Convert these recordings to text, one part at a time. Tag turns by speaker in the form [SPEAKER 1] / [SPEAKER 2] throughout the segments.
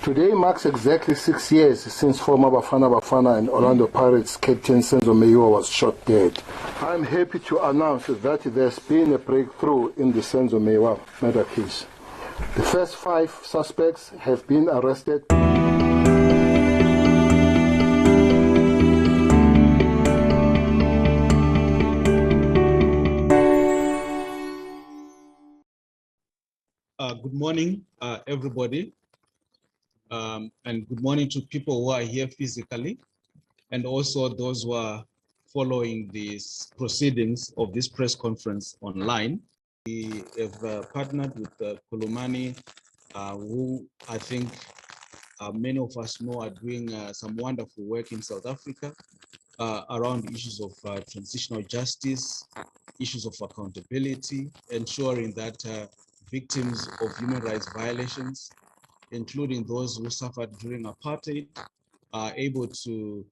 [SPEAKER 1] Today marks exactly 6 years since former Bafana Bafana and Orlando Pirates captain Senzo Meyiwa was shot dead. I'm happy to announce that there's been a breakthrough in the Senzo Meyiwa murder case. The first 5 suspects have been arrested.
[SPEAKER 2] Good morning, everybody. And good morning to people who are here physically, and also those who are following these proceedings of this press conference online. We have partnered with Kulumani, who I think many of us know are doing some wonderful work in South Africa around issues of transitional justice, issues of accountability, ensuring that victims of human rights violations, including those who suffered during apartheid, are able to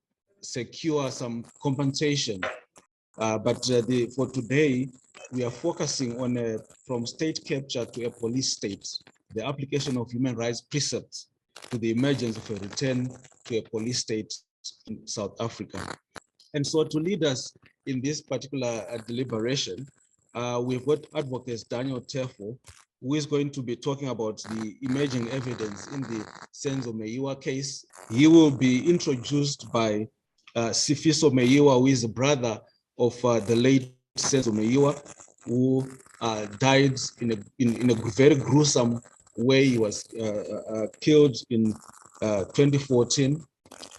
[SPEAKER 2] secure some compensation. But for today, we are focusing on from state capture to a police state, the application of human rights precepts to the emergence of a return to a police state in South Africa. And so to lead us in this particular deliberation, we've got Advocate Daniel Teffo, who is going to be talking about the emerging evidence in the Senzo Meyiwa case. He will be introduced by Sifiso Meyiwa, who is the brother of the late Senzo Meyiwa, who died in a very gruesome way. He was killed in 2014.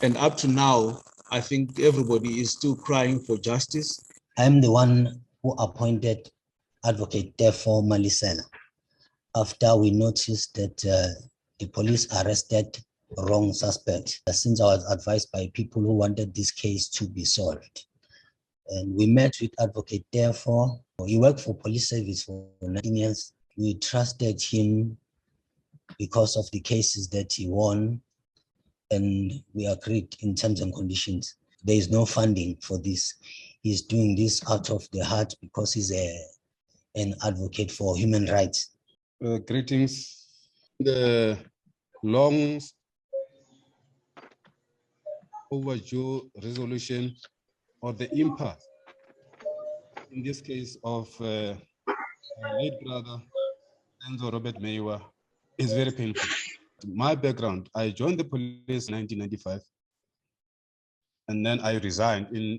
[SPEAKER 2] And up to now, I think everybody is still crying for justice.
[SPEAKER 3] I'm the one who appointed Advocate Teffo Malaselo after we noticed that the police arrested wrong suspects, since I was advised by people who wanted this case to be solved. And we met with Advocate Teffo. He worked for police service for 19 years. We trusted him because of the cases that he won, and we agreed in terms and conditions. There is no funding for this. He's doing this out of the heart because he's an advocate for human rights.
[SPEAKER 4] Greetings. The long overdue resolution or the impasse in this case of our late brother Senzo Robert Meyiwa is very painful. My background, I joined the police in 1995, and then I resigned on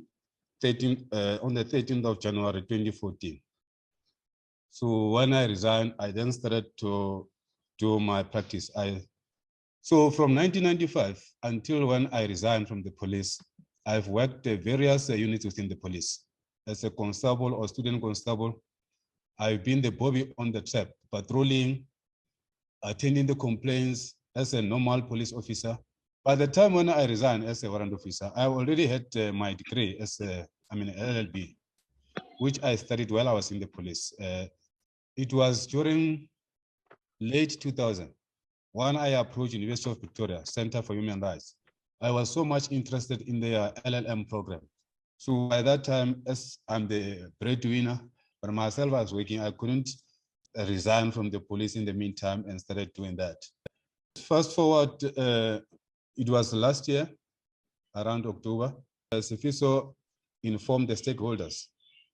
[SPEAKER 4] the 13th of January 2014. So when I resigned, I then started to do my practice. So from 1995 until when I resigned from the police, I've worked at various units within the police. As a constable or student constable, I've been the bobby on the trap, patrolling, attending the complaints as a normal police officer. By the time when I resigned as a warrant officer, I already had my degree as LLB, which I studied while I was in the police. It was during late 2000 when I approached University of Pretoria Centre for Human Rights. I was so much interested in their LLM program. So by that time, as I'm the breadwinner, but myself I was working, I couldn't resign from the police in the meantime and started doing that. Fast forward, it was last year, around October, Sifiso informed the stakeholders.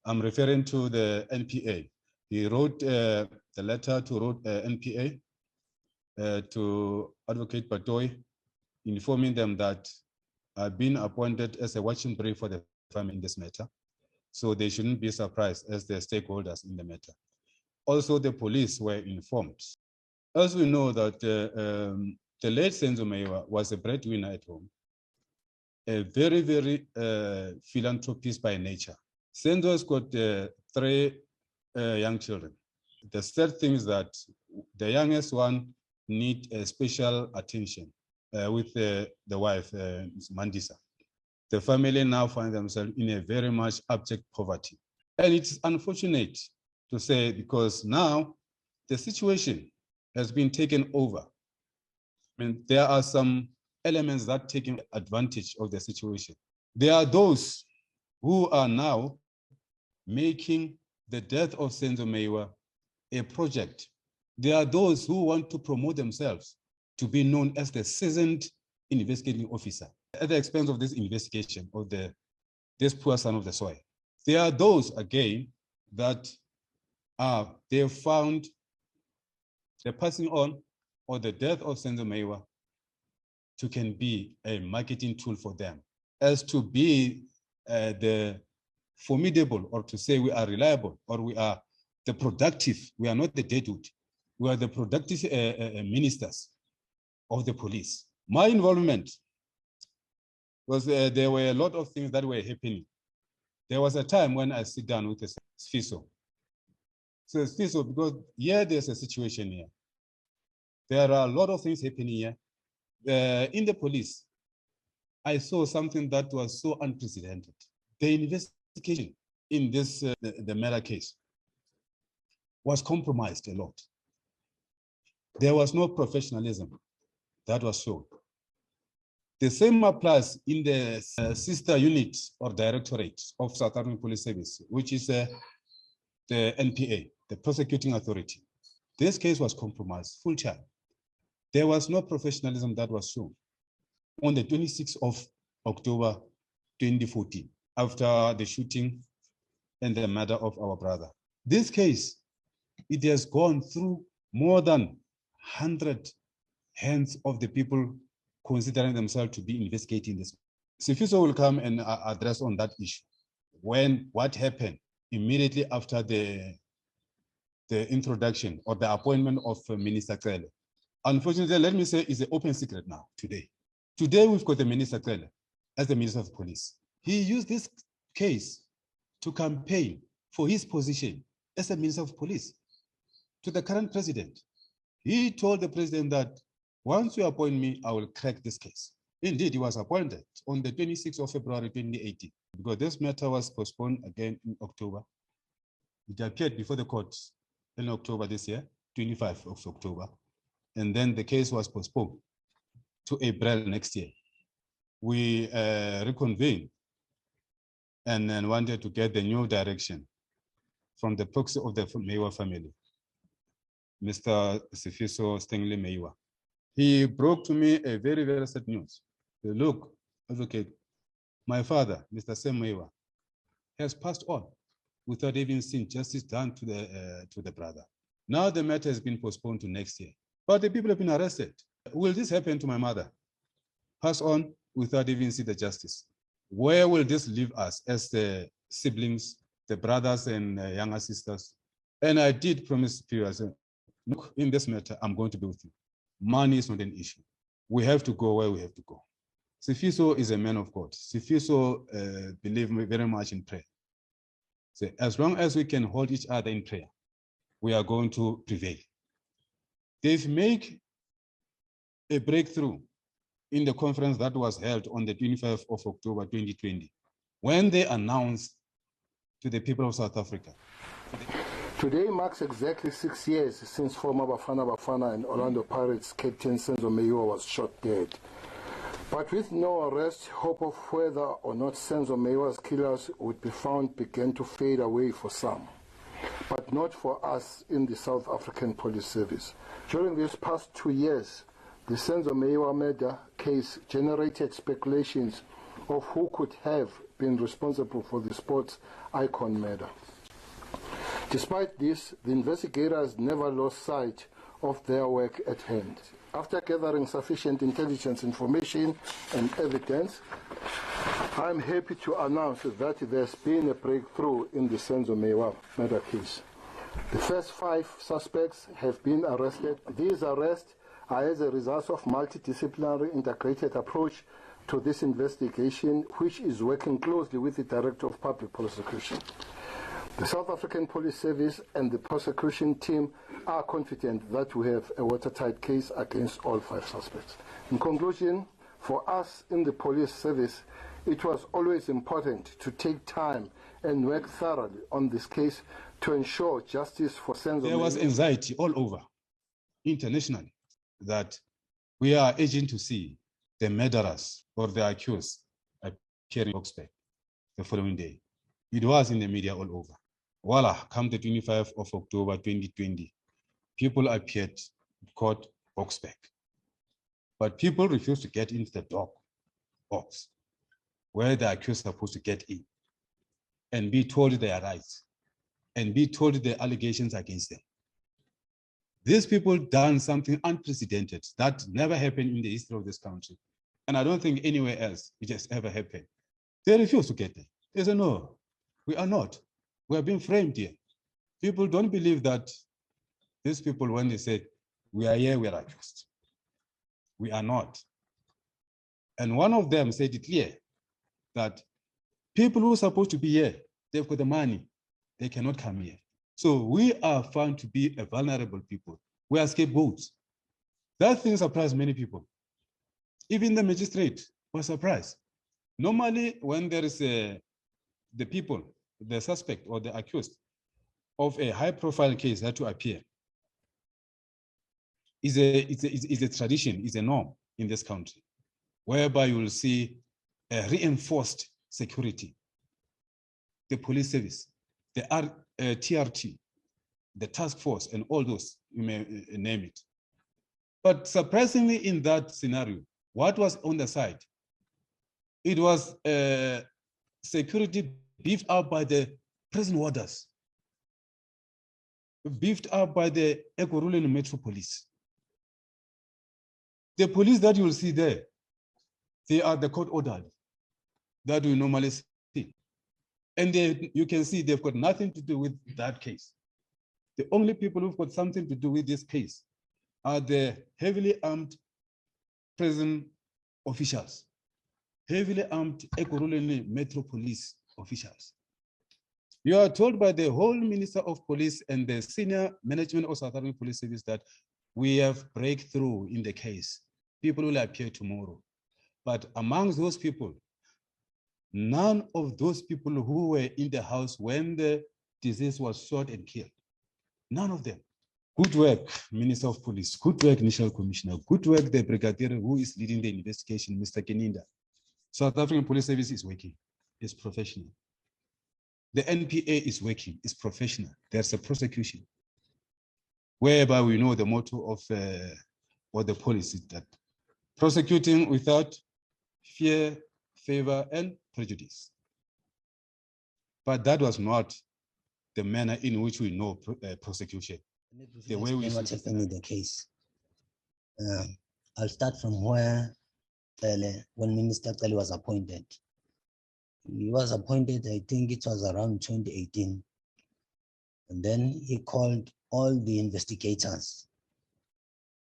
[SPEAKER 4] I'm referring to the NPA. He wrote the letter to NPA, to Advocate Batoy, informing them that I've been appointed as a watching brief for the family in this matter. So they shouldn't be surprised as the stakeholders in the matter. Also, the police were informed. As we know that the late Senzo Meyiwa was a breadwinner at home, a very, very philanthropist by nature. Senzo has got 3 young children. The third thing is that the youngest one needs special attention with the wife, Ms Mapisa. The family now find themselves in a very much abject poverty. And it's unfortunate to say, because now the situation has been taken over. And there are some elements that are taking advantage of the situation. There are those who are now making the death of Senzo Meyiwa a project. There are those who want to promote themselves to be known as the seasoned investigating officer at the expense of this investigation of this poor son of the soil. There are those, again, that they have found the passing on or the death of Senzo Meyiwa can be a marketing tool for them, as to be the formidable, or to say we are reliable, or we are the productive. We are not the deadwood. We are the productive ministers of the police. My involvement was there were a lot of things that were happening. There was a time when I sit down with the SFISO. So SFISO, because here there's a situation here. There are a lot of things happening here. In the police, I saw something that was so unprecedented. The investigation in this, the murder case, was compromised a lot. There was no professionalism that was shown. The same applies in the sister unit or directorate of South African Police Service, which is the NPA, the Prosecuting Authority. This case was compromised full time. There was no professionalism that was shown. On the 26th of October 2014, after the shooting and the murder of our brother. This case, it has gone through more than 100 hands of the people considering themselves to be investigating this. SFISO will come and address on that issue. What happened immediately after the introduction or the appointment of Minister Cele. Unfortunately, let me say, it's an open secret now, today. Today, we've got the Minister Cele as the Minister of Police. He used this case to campaign for his position as a Minister of Police to the current president. He told the president that once you appoint me, I will crack this case. Indeed, he was appointed on the 26th of February 2018, because this matter was postponed again in October. It appeared before the court in October this year, 25th of October, and then the case was postponed to April next year. We reconvened and then wanted to get the new direction from the proxy of the Meyiwa family, Mr. SFISO Stanley Meyiwa. He broke to me a very, very sad news. Look, advocate, my father, Mr. Senzo Meyiwa, has passed on without even seeing justice done to the brother. Now the matter has been postponed to next year, but the people have been arrested. Will this happen to my mother? Pass on without even seeing the justice. Where will this leave us as the siblings, the brothers and younger sisters? And I did promise to you, I said, look, in this matter, I'm going to be with you. Money is not an issue. We have to go where we have to go. SFISO is a man of God. SFISO believes very much in prayer. So as long as we can hold each other in prayer, we are going to prevail. They've made a breakthrough in the conference that was held on the 25th of October 2020, when they announced to the people of South Africa.
[SPEAKER 1] Today marks exactly 6 years since former Bafana Bafana and Orlando Pirates captain Senzo Meyiwa was shot dead. But with no arrest, hope of whether or not Senzo Meyiwa's killers would be found began to fade away for some, but not for us in the South African Police Service. During these past 2 years, the Senzo Meyiwa murder case generated speculations of who could have been responsible for the sports icon murder. Despite this, the investigators never lost sight of their work at hand. After gathering sufficient intelligence information and evidence, I'm happy to announce that there's been a breakthrough in the Senzo Meyiwa murder case. The first 5 suspects have been arrested. These arrests are as a result of multidisciplinary integrated approach to this investigation, which is working closely with the Director of Public Prosecution. The South African Police Service and the prosecution team are confident that we have a watertight case against all 5 suspects. In conclusion, for us in the police service, it was always important to take time and work thoroughly on this case to ensure justice for Senzo.
[SPEAKER 4] There was anxiety all over, internationally, that we are urging to see the murderers or the accused appearing in Boksburg the following day. It was in the media all over. Voila, come the 25th of October 2020, people appeared in court, Boksburg. But people refuse to get into the dog box where the accused are supposed to get in and be told their rights and be told the allegations against them. These people done something unprecedented that never happened in the history of this country. And I don't think anywhere else it has ever happened. They refuse to get there. They say, no, we are not. We are being framed here. People don't believe that these people, when they say, we are here, we are accused. We are not. And one of them said it clear that people who are supposed to be here, they've got the money, they cannot come here. So we are found to be a vulnerable people. We are scapegoats. That thing surprised many people. Even the magistrate was surprised. Normally, when there is the people, the suspect or the accused of a high-profile case that to appear, is a tradition, is a norm in this country, whereby you will see a reinforced security, the police service, the TRT, the task force, and all those, you may name it. But surprisingly, in that scenario, what was on the side? It was security beefed up by the prison warders, beefed up by the Ekurhuleni Metro Police. The police that you will see there, they are the court ordered that we normally see. And you can see they've got nothing to do with that case. The only people who've got something to do with this case are the heavily armed prison officials, heavily armed Ekurhuleni Metro Police officials. You are told by the whole Minister of Police and the senior management of South African Police Service that we have breakthrough in the case. People will appear tomorrow. But amongst those people, none of those people who were in the house when the disease was shot and killed, none of them. Good work, Minister of Police. Good work, National Commissioner. Good work, the Brigadier who is leading the investigation, Mr. Keninda. South African Police Service is working, is professional. The NPA is working, is professional. There's a prosecution, whereby we know the motto of or the policy that prosecuting without fear, favor, and prejudice. But that was not the manner in which we know prosecution. The way we
[SPEAKER 3] what happened in the case. I'll start from where when Minister Cele was appointed. He was appointed, I think it was around 2018. And then he called all the investigators.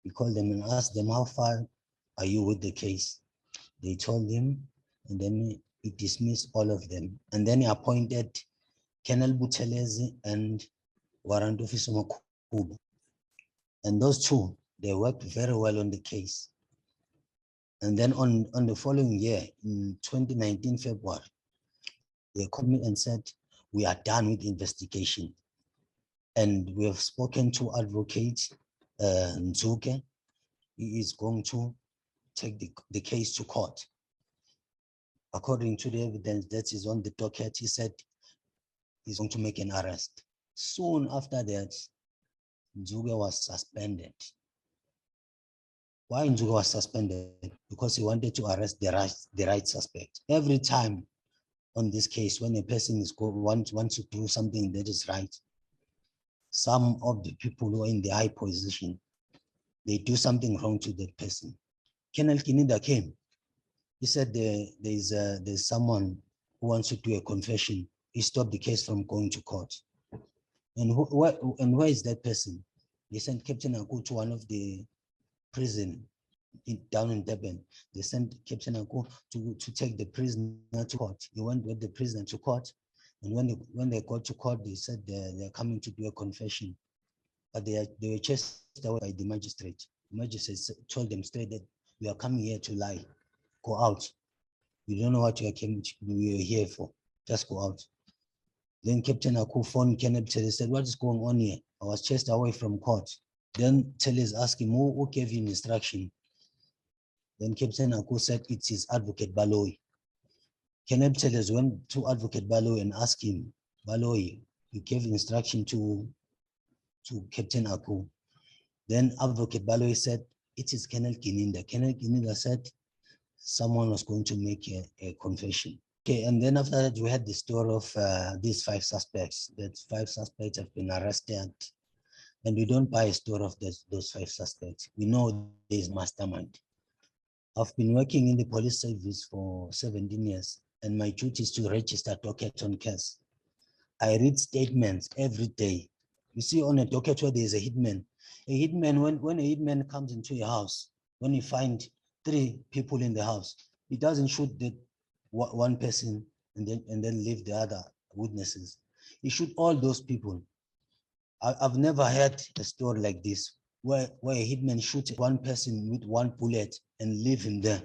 [SPEAKER 3] He called them and asked them, how far are you with the case? They told him, and then he dismissed all of them. And then he appointed Colonel Buthelezi and Warrant Officer Makubu. And those two, they worked very well on the case. And then on the following year, in 2019 February, they called me and said, we are done with the investigation. And we have spoken to Advocate Nzuke. He is going to take the case to court. According to the evidence that is on the docket, he said he's going to make an arrest. Soon after that, Nzuke was suspended. Why Nzuke was suspended? Because he wanted to arrest the right suspect. Every time on this case, when a person wants to do something that is right, some of the people who are in the high position, they do something wrong to that person. Colonel Keninda came. He said there's someone who wants to do a confession. He stopped the case from going to court. And where is that person? They sent Captain Aku to one of the prison down in Durban. They sent Captain Aku to take the prisoner to court. He went with the prisoner to court. And when they got to court, they said they're coming to do a confession. But they were chased away by the magistrate. The magistrate told them straight that we are coming here to lie. Go out. You don't know what we are here for. Just go out. Then Captain Aku phoned Kenneth Cele, said, what is going on here? I was chased away from court. Then Cele is asking, who gave him instruction? Then Captain Aku said, it's his advocate Baloyi. Kenneth Cele went to Advocate Baloyi and asked him, Baloyi, you gave instruction to Captain Aku. Then Advocate Baloyi said, it is Colonel Kininda. Colonel Kininda said someone was going to make a confession. Okay, and then after that, we had the story of these 5 suspects. That 5 suspects have been arrested, and we don't buy a story of those 5 suspects. We know there is mastermind. I've been working in the police service for 17 years, and my duty is to register docket on case. I read statements every day. You see on a docket where there's a hitman, when a hitman comes into your house, when he finds 3 people in the house, he doesn't shoot the one person and then leave the other witnesses. He shoot all those people. I've never heard a story like this, where a hitman shoots one person with 1 bullet and leave him there.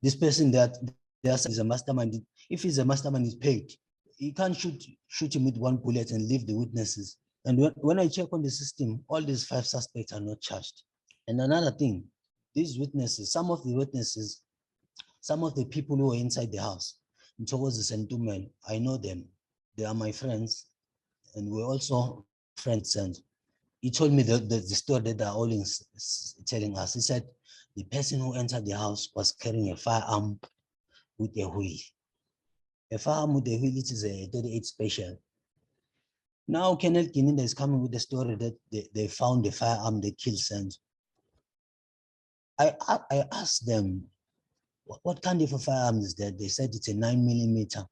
[SPEAKER 3] This person that is a mastermind. If he's a mastermind, he's paid. You can't shoot him with 1 bullet and leave the witnesses. And when I check on the system, all these 5 suspects are not charged. And another thing, these witnesses, some of the witnesses, some of the people who are inside the house, Mthokozisi and Tumelo, I know them. They are my friends, and we're also friends. And he told me the story that they're all telling us. He said the person who entered the house was carrying a firearm with a wheel. A firearm with a wheel, it is a 38 special. Now, Colonel Kininda is coming with the story that they found the firearm they killed Senzo. I asked them, what kind of a firearm is that? They said it's a 9mm.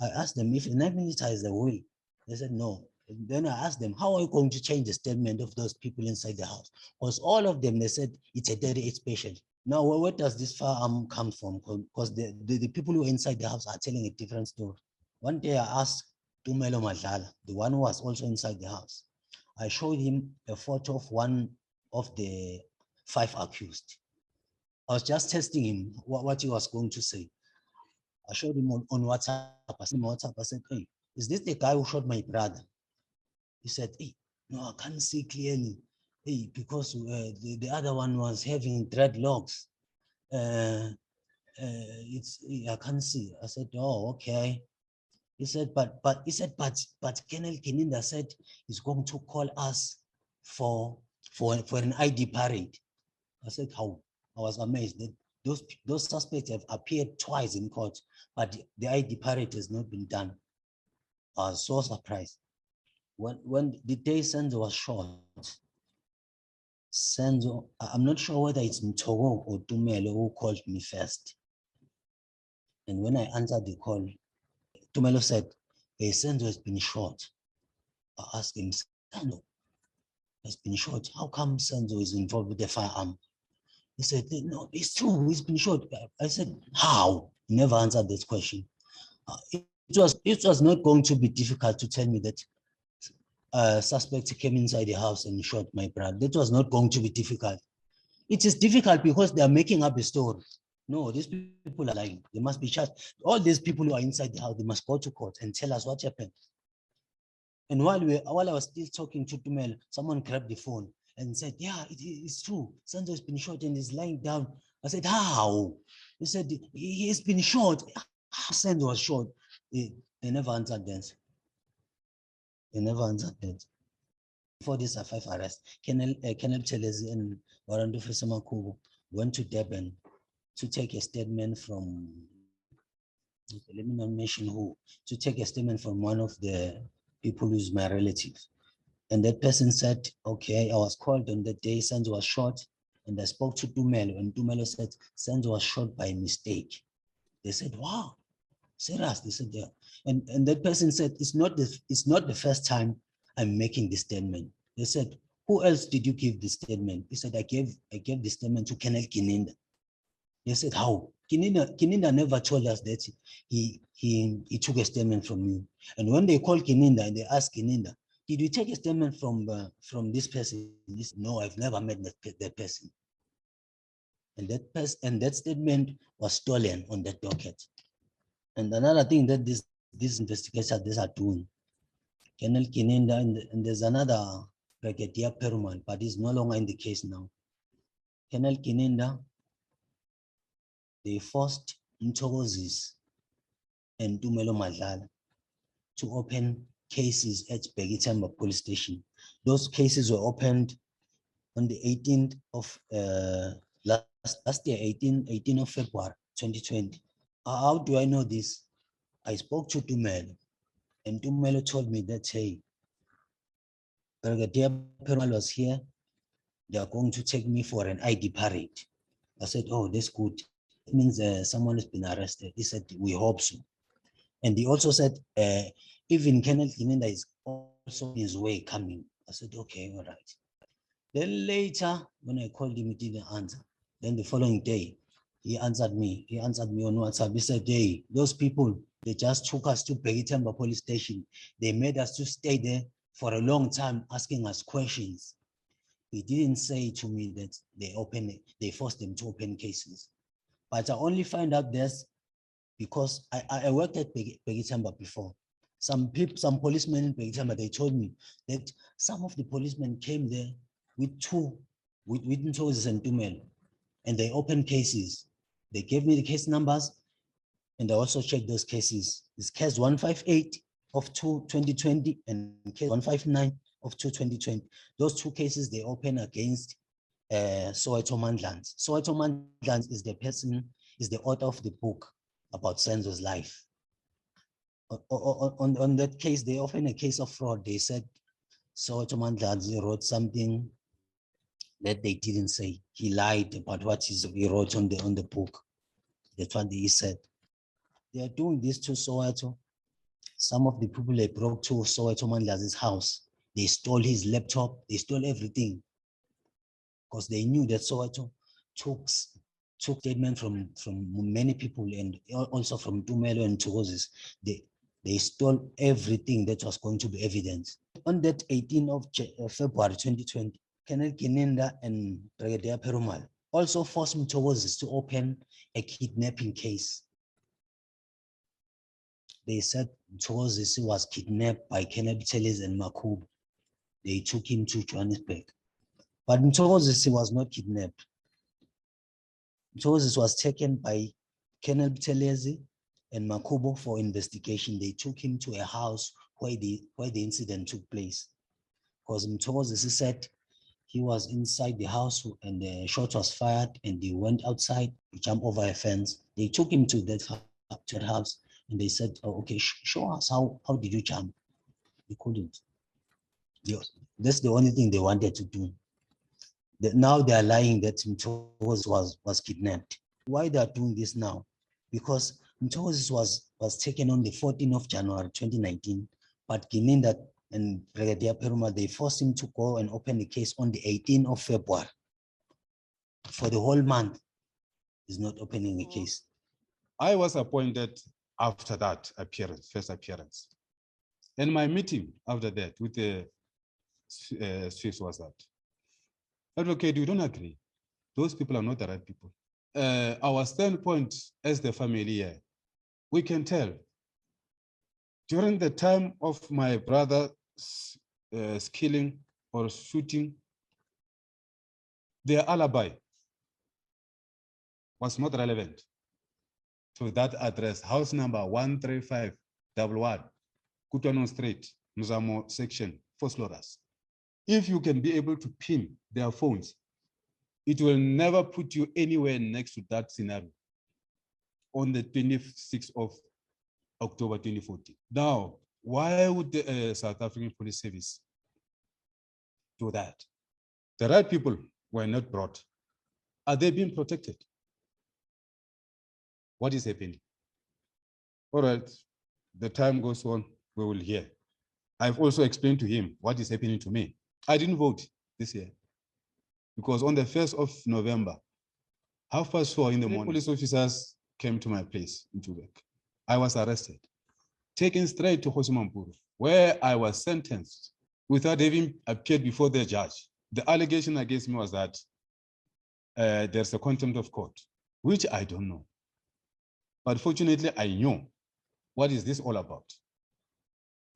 [SPEAKER 3] I asked them if a 9mm is a wheel. They said no. And then I asked them, how are you going to change the statement of those people inside the house? Because all of them, they said it's a 38 special. Now, where does this firearm come from? Because the people who are inside the house are telling a different story. One day I asked Tumelo Madlala, the one who was also inside the house. I showed him a photo of one of the 5 accused. I was just testing him, what he was going to say. I showed him on WhatsApp. I said, hey, is this the guy who shot my brother? He said, hey, no, I can't see clearly. Hey, because the other one was having dreadlocks. I can't see. I said, oh, okay. He said, but Colonel Kininda said he's going to call us for an ID parade. I said, how? I was amazed that those suspects have appeared twice in court, but the ID parade has not been done. I was so surprised. When the day Senzo was shot, Senzo, I'm not sure whether it's Mtogo or Tumelo who called me first. And when I answered the call, Tumelo said, hey, Senzo has been shot. I asked him, Senzo has been shot. How come Senzo is involved with the firearm? He said, no, it's true, he's been shot. I said, how? He never answered this question. It was not going to be difficult to tell me that suspects came inside the house and shot my brother. That was not going to be difficult. It is difficult because they are making up a story. No, these people are lying. They must be charged. All these people who are inside the house, they must go to court and tell us what happened. And while I was still talking to Tumelo, someone grabbed the phone and said, yeah, it's true. Senzo has been shot and is lying down. I said, how? He said, he has been shot. How Senzo was shot? They never answered that. They never answered that. Before these 5 arrests, Colonel Cele and Warrant Officer Makubu went to Durban to take a statement from, let me not mention who, to take a statement from one of the people who's my relative. And that person said, okay, I was called on the day Senzo was shot, and I spoke to Tumelo, and Tumelo said, Senzo was shot by mistake. They said, wow, serious? They said, yeah. And that person said, it's not the first time I'm making this statement. They said, who else did you give this statement? He said, I gave the statement to Colonel Kininda. They said, how? Kininda never told us that he took a statement from you. And when they called Kininda and they asked Kininda, did you take a statement from this person? He said, no, I've never met that person. And that statement was stolen on that docket. And another thing that these investigators are doing, Colonel Kininda, and there's another Brigadier Peruman, but he's no longer in the case now. Colonel Kininda, they forced Mthokozisi and Tumelo Madlala to open cases at Bheki Police Station. Those cases were opened on the 18th of last year, 18 of February 2020. How do I know this? I spoke to Tumelo, and Tumelo told me that, hey, Brigadier Perumal was here. They are going to take me for an ID parade. I said, oh, that's good. It means someone has been arrested. He said, we hope so. And he also said, even Kenneth Kininda is also on his way coming. I said, okay, all right. Then later, when I called him, he didn't answer. Then the following day, he answered me. He answered me on WhatsApp. He said, hey, those people, they just took us to Bheki police station. They made us to stay there for a long time, asking us questions. He didn't say to me that they forced them to open cases. But I only find out this because I worked at Bheki before. Some policemen in Bheki, they told me that some of the policemen came there with Ntozis and Tumelo, and they opened cases. They gave me the case numbers, and I also checked those cases. It's case 158 of 2020 and case 159 of 2020. Those two cases they open against Soweto Mandlans. Soweto Mandlans is the author of the book about Senzo's life. On that case, they opened a case of fraud. They said Soweto Mandlans wrote something that they didn't say. He lied about what he wrote on the book. That's what he said. They are doing this to Soweto. Some of the people they broke to Soweto Mandlans' house. They stole his laptop. They stole everything because they knew that Soweto took statement from many people and also from Tumelo and Tozis. They stole everything that was going to be evidence. On that 18th of February 2020, Kenneth Kininda and Brigadier Perumal also forced Tozis to open a kidnapping case. They said Tozis was kidnapped by Kenneth Cele and Makubu. They took him to Johannesburg. But Tozis was not kidnapped. Tozis was taken by Kenneth Cele and Makubu for investigation. They took him to a house where the incident took place. Because Tozis said he was inside the house and the shot was fired and he went outside to jump over a fence. They took him to that house and they said, oh, okay, show us how did you jump? He couldn't. That's the only thing they wanted to do. Now they are lying that Mtozis was kidnapped. Why they are doing this now? Because Mtozis was taken on the 14th of January 2019, but Kininda and Brigadier Peruma, they forced him to go and open the case on the 18th of February. For the whole month, he's not opening a case.
[SPEAKER 4] I was appointed after that first appearance. And my meeting after that with the Swiss was that, advocate, we don't agree. Those people are not the right people. Our standpoint as the family here, we can tell. During the time of my brother's killing or shooting, their alibi was not relevant to that address, house number 13511, Kutano Street, Muzamo section, Fosloras. If you can be able to pin their phones, it will never put you anywhere next to that scenario on the 26th of October 2014. Now, why would the South African Police Service do that? The right people were not brought. Are they being protected? What is happening? All right, the time goes on, we will hear. I've also explained to him what is happening to me. I didn't vote this year because on the 1st of November, 4:30 in the morning, police officers came to my place in Joburg. I was arrested, taken straight to Hosimampuru, where I was sentenced without having appeared before the judge. The allegation against me was that there's a contempt of court, which I don't know. But fortunately, I knew what is this all about.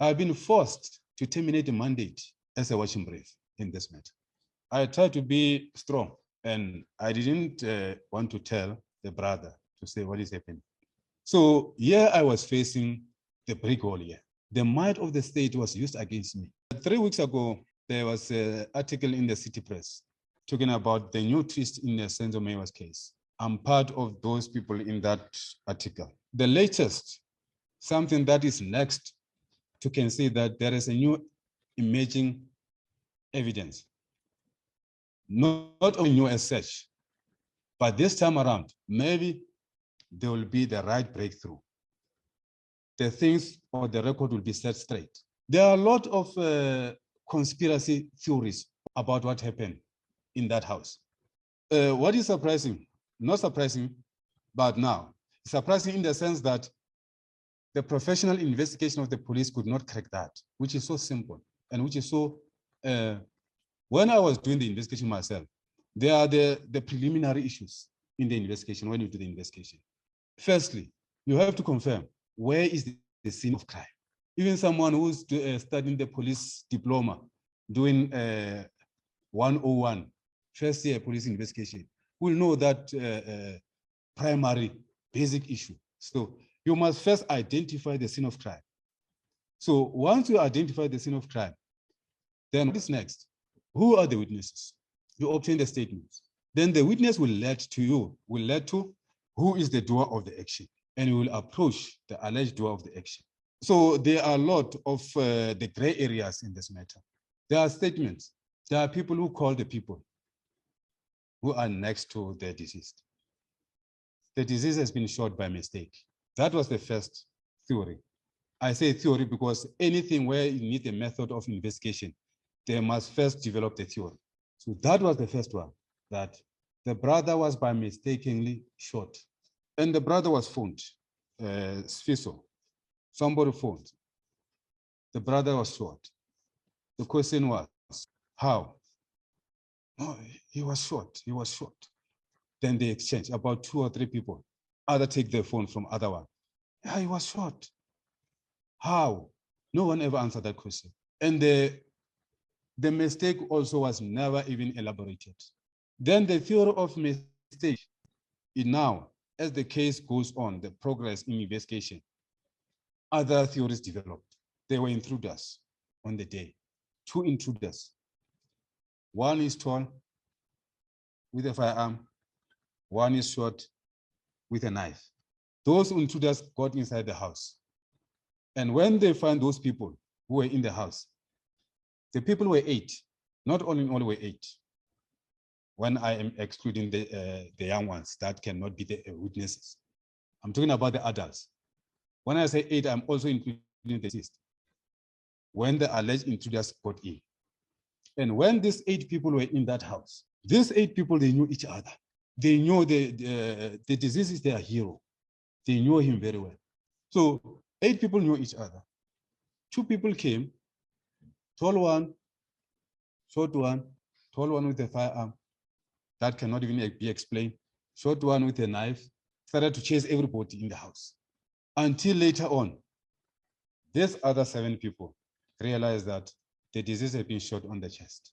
[SPEAKER 4] I've been forced to terminate the mandate as a watching brief in this matter. I tried to be strong, and I didn't want to tell the brother to say what is happening. So here I was facing the brick wall here. The might of the state was used against me. 3 weeks ago, there was an article in the City Press talking about the new twist in the Senzo Meyiwa's case. I'm part of those people in that article. The latest, something that is next, you can see that there is a new emerging evidence. Not only new as such, but this time around, maybe there will be the right breakthrough. The things or the record will be set straight. There are a lot of conspiracy theories about what happened in that house. What is surprising? Not surprising, but now surprising in the sense that the professional investigation of the police could not crack that, which is so simple and which is so. When I was doing the investigation myself, there are the preliminary issues in the investigation when you do the investigation. Firstly, you have to confirm where is the scene of crime. Even someone who's studying the police diploma, doing 101, first year police investigation, will know that primary basic issue. So you must first identify the scene of crime. So once you identify the scene of crime, then what is next? Who are the witnesses? You obtain the statements. Then the witness will lead to who is the doer of the action, and you will approach the alleged doer of the action. So there are a lot of the gray areas in this matter. There are statements. There are people who call the people who are next to the deceased. The deceased has been shot by mistake. That was the first theory. I say theory because anything where you need a method of investigation, they must first develop the theory. So that was the first one, that the brother was by mistakenly shot. And the brother was phoned, Sfiso. Somebody phoned. The brother was shot. The question was, how? Oh, he was shot, he was shot. Then they exchange about 2 or 3 people. Other take the phone from other one. Yeah, he was shot. How? No one ever answered that question. And the mistake also was never even elaborated. Then the theory of mistake, now, as the case goes on, the progress in investigation, other theories developed. There were intruders on the day, 2 intruders. One is tall with a firearm, one is short with a knife. Those intruders got inside the house. And when they found those people who were in the house, the people were 8, not only were 8. When I am excluding the young ones that cannot be the witnesses, I'm talking about the adults. When I say 8, I'm also including the deceased. When the alleged intruders got in. And when these 8 people were in that house, these 8 people, they knew each other. They knew the deceased is their hero. They knew him very well. So 8 people knew each other. 2 people came, tall one, short one, tall one with a firearm. That cannot even be explained. Short one with a knife, started to chase everybody in the house. Until later on, these other 7 people realized that the deceased had been shot on the chest,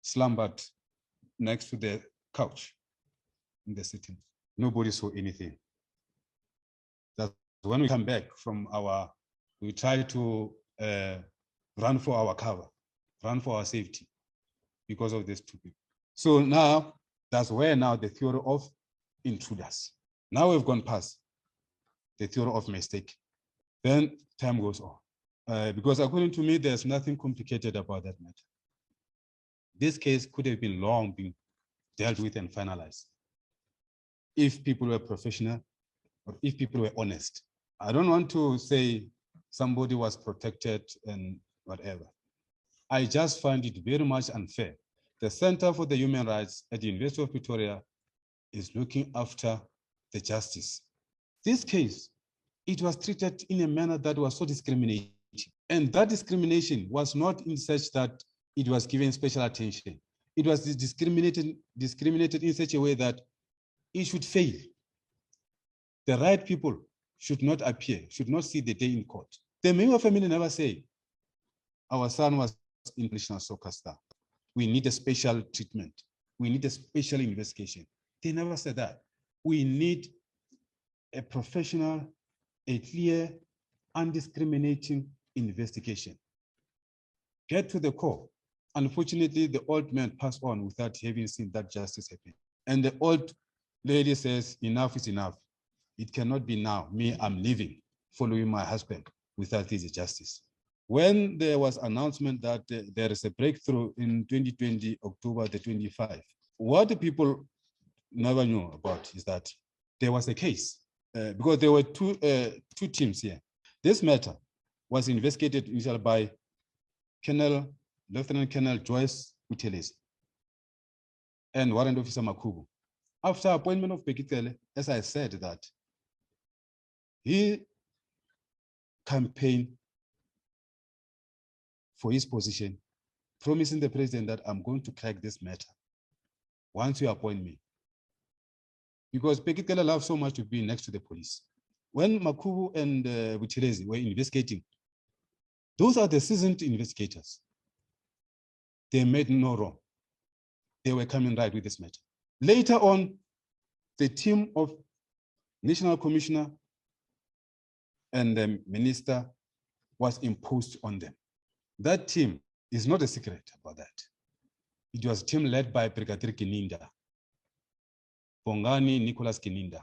[SPEAKER 4] slumbered next to the couch in the sitting. Nobody saw anything. That's when we come back from we try to run for our cover, run for our safety because of these 2 people. So now, that's where now the theory of intruders. Now we've gone past the theory of mistake. Then time goes on. Because according to me, there's nothing complicated about that matter. This case could have been long been dealt with and finalized if people were professional or if people were honest. I don't want to say somebody was protected and whatever. I just find it very much unfair. The Center for the Human Rights at the University of Pretoria is looking after the justice. This case, it was treated in a manner that was so discriminating. And that discrimination was not in such that it was given special attention. It was discriminated in such a way that it should fail. The right people should not appear, should not see the day in court. The Meyiwa family never say, our son was international soccer star. We need a special treatment. We need a special investigation. They never said that. We need a professional, a clear, undiscriminating investigation. Get to the core. Unfortunately, the old man passed on without having seen that justice happen. And the old lady says, enough is enough. It cannot be now. Me, I'm leaving, following my husband without this justice. When there was announcement that there is a breakthrough in 2020, October the 25, what the people never knew about is that there was a case because there were two teams here. This matter was investigated initially by Lieutenant Colonel Joyce Utelezi and Warrant Officer Makubu. After appointment of Bheki Cele, as I said, that he campaigned for his position, promising the president that I'm going to crack this matter once you appoint me. Because Bheki Cele loves so much to be next to the police. When Makubu and Utelezi were investigating, those are the seasoned investigators. They made no wrong. They were coming right with this matter. Later on, the team of National Commissioner and the minister was imposed on them. That team is not a secret about that. It was a team led by Brigadier Kininda, Bongani Nicholas Kininda.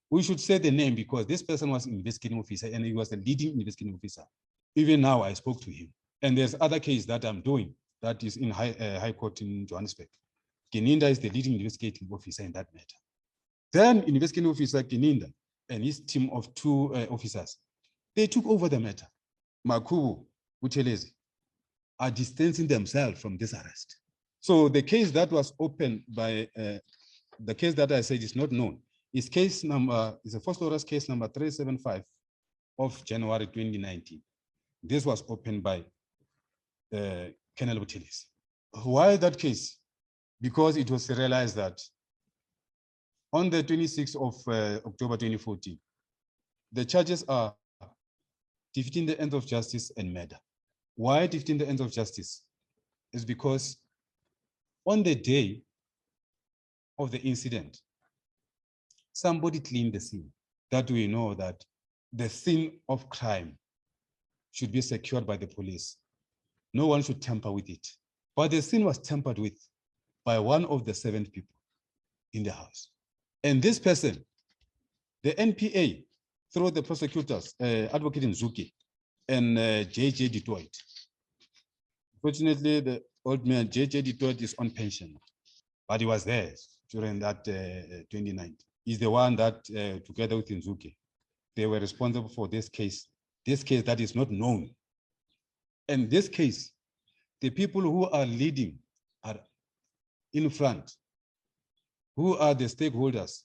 [SPEAKER 4] We should say the name because this person was an investigating officer and he was the leading investigating officer. Even now, I spoke to him. And there's other case that I'm doing that is in High Court in Johannesburg. Kininda is the leading investigating officer in that matter. Then investigating officer Kininda and his team of two officers, they took over the matter. Makubu, Utelezi are distancing themselves from this arrest. So the case that was opened by, the case that I said is not known, is case number, is a first order case number 375 of January 2019. This was opened by Colonel Utelezi. Why that case? Because it was realized that on the 26th of October 2014, the charges are defeating the ends of justice and murder. Why defeating the ends of justice? Is because on the day of the incident, somebody cleaned the scene. That we know that the scene of crime should be secured by the police. No one should tamper with it. But the scene was tampered with by one of the 7 people in the house. And this person, the NPA, through the prosecutors, Advocate Nzuki and J.J. Detroit. Fortunately, the old man, J.J. Detroit, is on pension, but he was there during that 2019. He's the one that, together with Nzuki, they were responsible for this case that is not known. And this case, the people who are leading are in front, who are the stakeholders,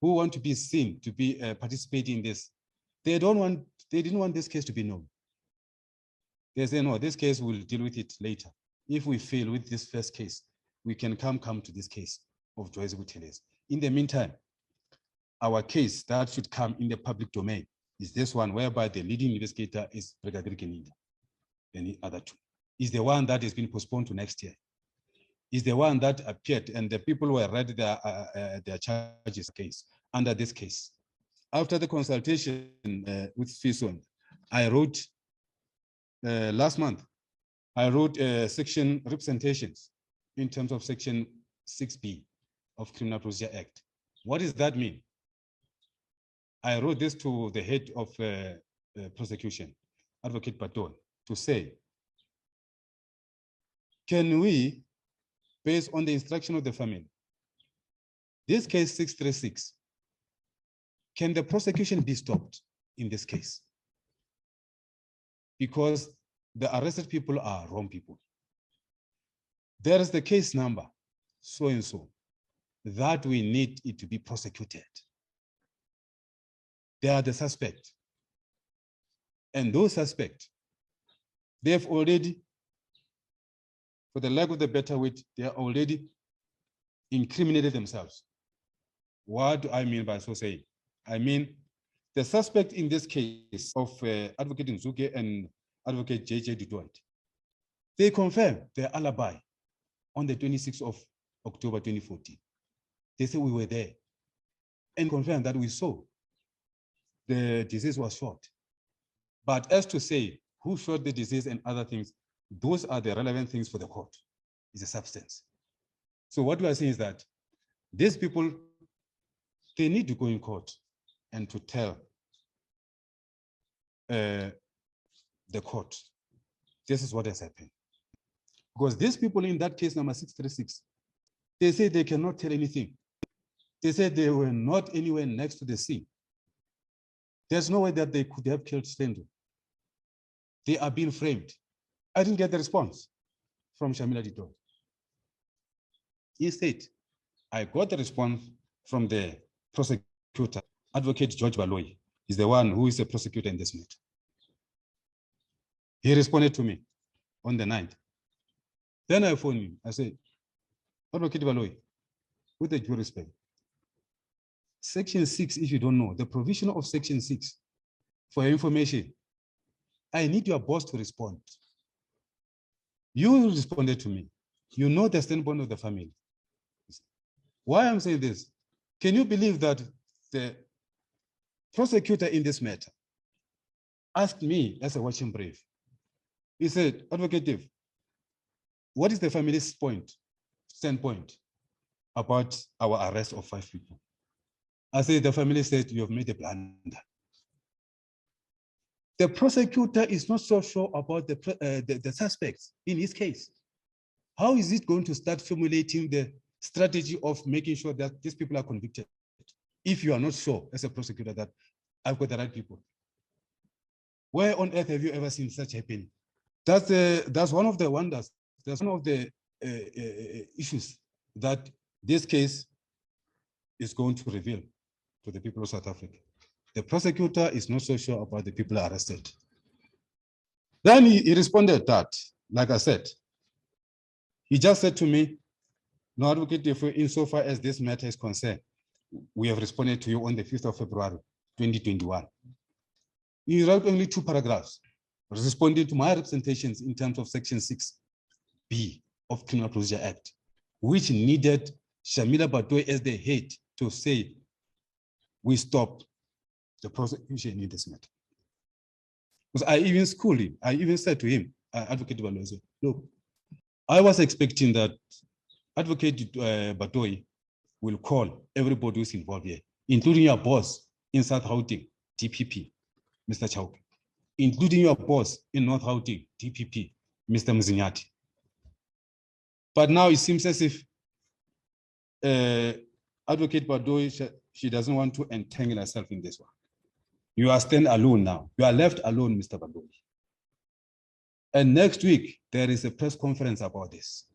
[SPEAKER 4] who want to be seen to be participating in this. They didn't want this case to be known. They say, no, this case, we'll deal with it later. If we fail with this first case, we can come to this case of Joyce Utelezi. In the meantime, our case that should come in the public domain is this one, whereby the leading investigator is Brigadier Kininda and the other 2. Is the one that has been postponed to next year. Is the one that appeared and the people were read their charges case under this case. After the consultation with FISON, I wrote last month, I wrote section representations in terms of section 6B of Criminal Procedure Act. What does that mean? I wrote this to the head of prosecution, Advocate Baton, to say, can we, based on the instruction of the family, this case 636, can the prosecution be stopped in this case? Because the arrested people are wrong people. There is the case number, so-and-so, that we need it to be prosecuted. They are the suspect. And those suspects, they have already, for the lack of the better word, they are already incriminated themselves. What do I mean by so saying? I mean, the suspect in this case of Advocate Nzuke and Advocate J.J. Detroit, they confirmed their alibi on the 26th of October 2014. They said we were there and confirmed that we saw the disease was shot. But as to say who shot the disease and other things, those are the relevant things for the court, is a substance. So what we are saying is that these people, they need to go in court and to tell the court, this is what has happened. Because these people in that case number 636, they say they cannot tell anything. They said they were not anywhere next to the scene. There's no way that they could have killed Senzo. They are being framed. I didn't get the response from Shamila Dito. Instead, I got the response from the prosecutor, Advocate George Baloyi. He's the one who is a prosecutor in this matter. He responded to me on the 9th. Then I phoned him. I said, Advocate Baloyi, with the due respect, Section 6, if you don't know, the provision of Section 6 for your information, I need your boss to respond. You responded to me. You know the standpoint of the family. Why I'm saying this? Can you believe that the prosecutor in this matter asked me as a watching brief? He said, Advocate, what is the family's standpoint about our arrest of 5 people? I said, the family said, you have made a blunder. The prosecutor is not so sure about the suspects in his case. How is it going to start formulating the strategy of making sure that these people are convicted if you are not sure as a prosecutor that I've got the right people? Where on earth have you ever seen such happening? That's one of the wonders. That's one of the issues that this case is going to reveal to the people of South Africa. The prosecutor is not so sure about the people arrested. Then he responded that, like I said, he just said to me, no, Advocate, insofar as this matter is concerned, we have responded to you on the 5th of February, 2021. He wrote only 2 paragraphs, responding to my representations in terms of Section 6B of Criminal Procedure Act, which needed Shamila Batoyi as the head to say, we stop the prosecution in this matter. Because I even schooled him. I even said to him, Advocate Baloyi, look, I was expecting that Advocate Batoyi will call everybody who's involved here, including your boss in South Gauteng, DPP, Mr. Chauke, including your boss in North Gauteng, DPP, Mr. Mzinyati. But now it seems as if Advocate Batoyi, she doesn't want to entangle herself in this one. You are stand alone now. You are left alone, Mr. Baloyi. And next week, there is a press conference about this.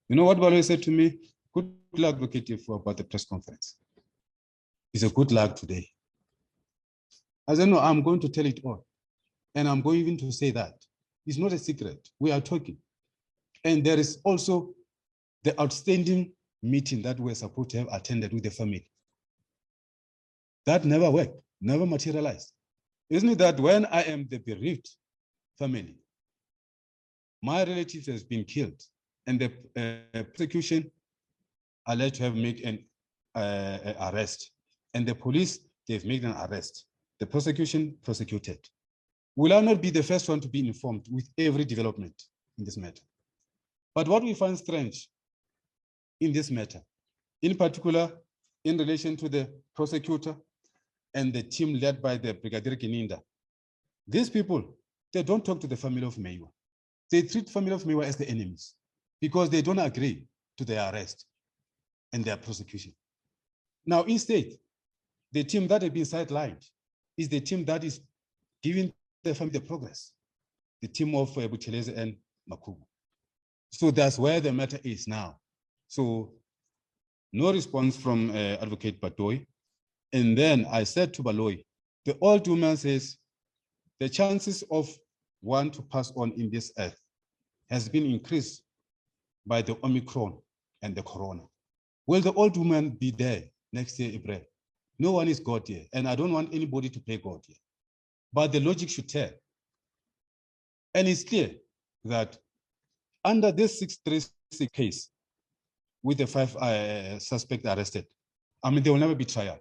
[SPEAKER 4] You know what Baloyi said to me? Good luck, Advocate, about the press conference. He said, good luck today. I said, no, I'm going to tell it all. And I'm going even to say that. It's not a secret. We are talking. And there is also the outstanding meeting that we're supposed to have attended with the family. That never worked, never materialized. Isn't it that when I am the bereaved family, my relatives has been killed and the prosecution alleged to have made an arrest, and the police, they've made an arrest. The prosecution prosecuted. Will I not be the first one to be informed with every development in this matter? But what we find strange in this matter, in particular, in relation to the prosecutor and the team led by the Brigadier Gininda, these people, they don't talk to the family of Meyiwa. They treat family of Meyiwa as the enemies because they don't agree to their arrest and their prosecution. Now, instead, the team that has been sidelined is the team that is giving the family the progress, the team of Buthelezi and Makubu. So that's where the matter is now. So no response from Advocate Batoyi. And then I said to Baloyi, the old woman says, the chances of one to pass on in this earth has been increased by the Omicron and the Corona. Will the old woman be there next year, Ibrahim? No one is God here, and I don't want anybody to play God here. But the logic should tell. And it's clear that under this 636 case, with the 5 suspects arrested, I mean, there will never be trial.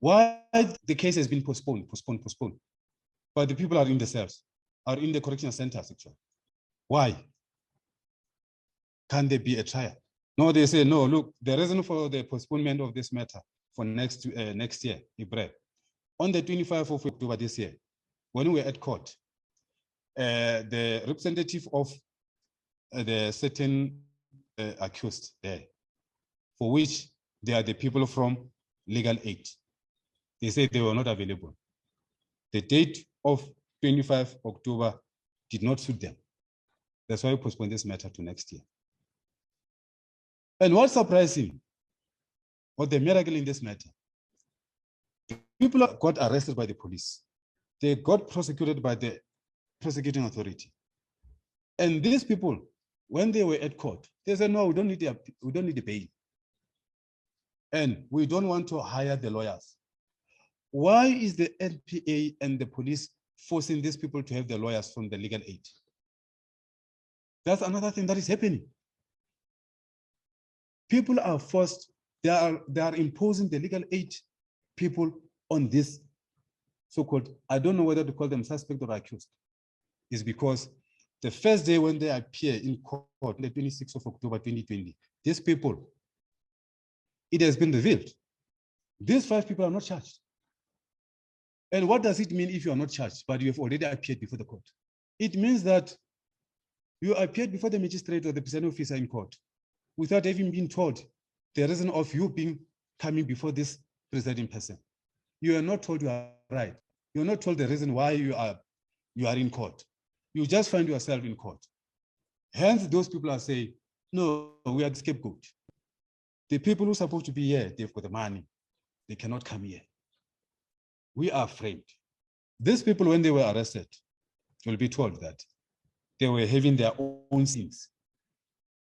[SPEAKER 4] Why the case has been postponed? But the people are in the cells, are in the correctional centers, actually. Why? Can there be a trial? No, they say, no, look, the reason for the postponement of this matter for next year, Ibrahim, on the 25th of October this year, when we were at court, the representative of the certain accused there, for which they are the people from legal aid, they said they were not available. The date of 25 October did not suit them. That's why we postponed this matter to next year. And what's surprising, or the miracle in this matter, people got arrested by the police. They got prosecuted by the prosecuting authority. And these people, when they were at court, they said, no, we don't need the bail. And we don't want to hire the lawyers. Why is the NPA and the police forcing these people to have the lawyers from the legal aid? That's another thing that is happening. People are forced, they are imposing the legal aid people on this so-called, I don't know whether to call them suspect or accused, is because the first day when they appear in court, the 26th of October 2020, these people, it has been revealed, these 5 people are not charged. And what does it mean if you are not charged, but you have already appeared before the court? It means that you appeared before the magistrate or the presiding officer in court without having been told the reason of you coming before this presiding person. You are not told you are right. You are not told the reason why you are in court. You just find yourself in court. Hence, those people are saying, no, we are the scapegoat. The people who are supposed to be here, they've got the money. They cannot come here. We are framed. These people, when they were arrested, will be told that they were having their own sins.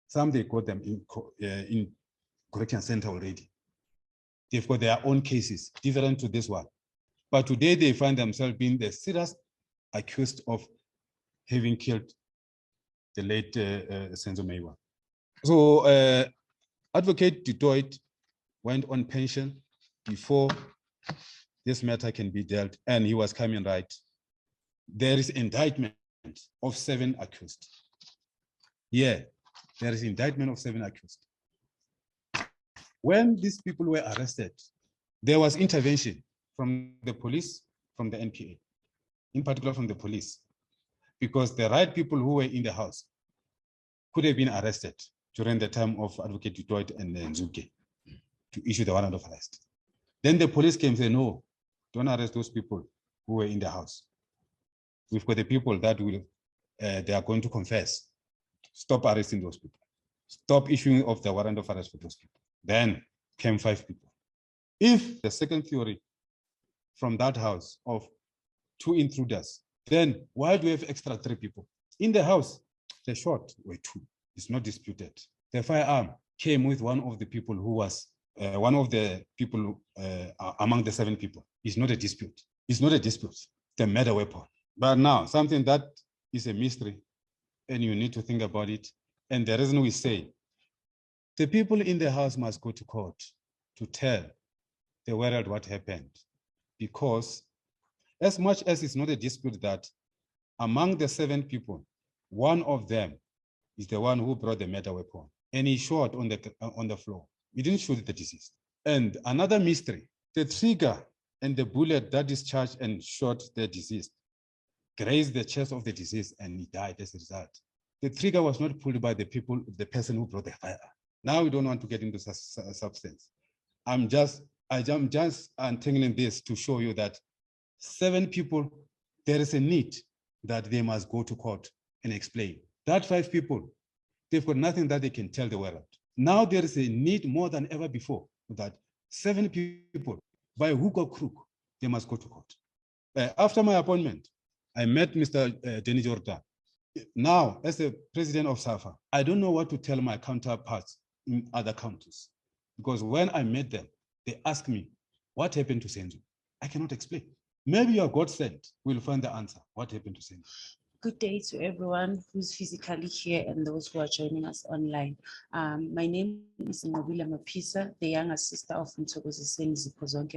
[SPEAKER 4] Some they got them in correction center already. They've got their own cases, different to this one. But today they find themselves being the serious accused of having killed the late Senzo Meyiwa. So Advocate Du Toit went on pension before this matter can be dealt, and he was coming right. There is indictment of 7 accused. Yeah, there is indictment of 7 accused. When these people were arrested, there was intervention from the police, from the NPA, in particular from the police, because the right people who were in the house could have been arrested during the time of Advocate Du Toit and Nzuke to issue the warrant of arrest. Then the police came and said, no, don't arrest those people who were in the house. We've got the people that will, they are going to confess. Stop arresting those people. Stop issuing of the warrant of arrest for those people. Then came 5 people. If the second theory from that house of 2 intruders, then why do we have extra 3 people? In the house, the shot were 2. It's not disputed. The firearm came with one of the people who was, one of the people among the 7 people. It's not a dispute. It's not a dispute. It's a murder weapon. But now, something that is a mystery, and you need to think about it. And the reason we say, the people in the house must go to court to tell the world what happened. Because as much as it's not a dispute that among the 7 people, one of them is the one who brought the murder weapon, and he shot on the floor. He didn't shoot the deceased. And another mystery, the trigger and the bullet that discharged and shot the deceased grazed the chest of the deceased, and he died as a result. The trigger was not pulled by the person who brought the fire. Now we don't want to get into substance. I'm just untangling this to show you that 7 people, there is a need that they must go to court and explain. That 5 people, they've got nothing that they can tell the world. Now there is a need more than ever before that 7 people, by hook or crook, they must go to court. After my appointment, I met Mr. Denny Jordan. Now, as the president of SAFA, I don't know what to tell my counterparts in other countries. Because when I met them, they asked me, what happened to Senzo? I cannot explain. Maybe your God sent will find the answer. What happened to Senzo?
[SPEAKER 5] Good day to everyone who's physically here and those who are joining us online. My name is Ms Mapisa, the younger sister of Mthokoziseni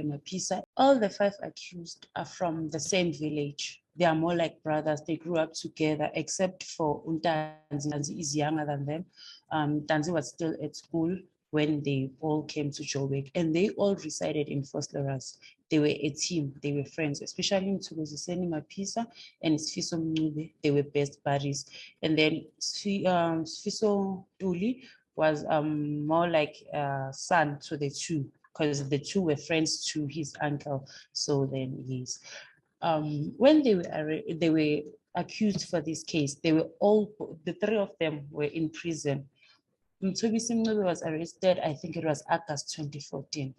[SPEAKER 5] Mapisa. All the 5 accused are from the same village. They are more like brothers. They grew up together, except for Untanzi. Tanzi is younger than them. Tanzi was still at school when they all came to Joburg, and they all resided in Vosloorus. They were a team, they were friends, especially Ms Mapisa and Sfiso Mncube. They were best buddies. And then Sfiso Tuli was more like a son to the two, because the two were friends to his uncle. So then he's when they were accused for this case, they were all, the three of them were in prison. Mthobisi Mncube was arrested, I think it was August 2014.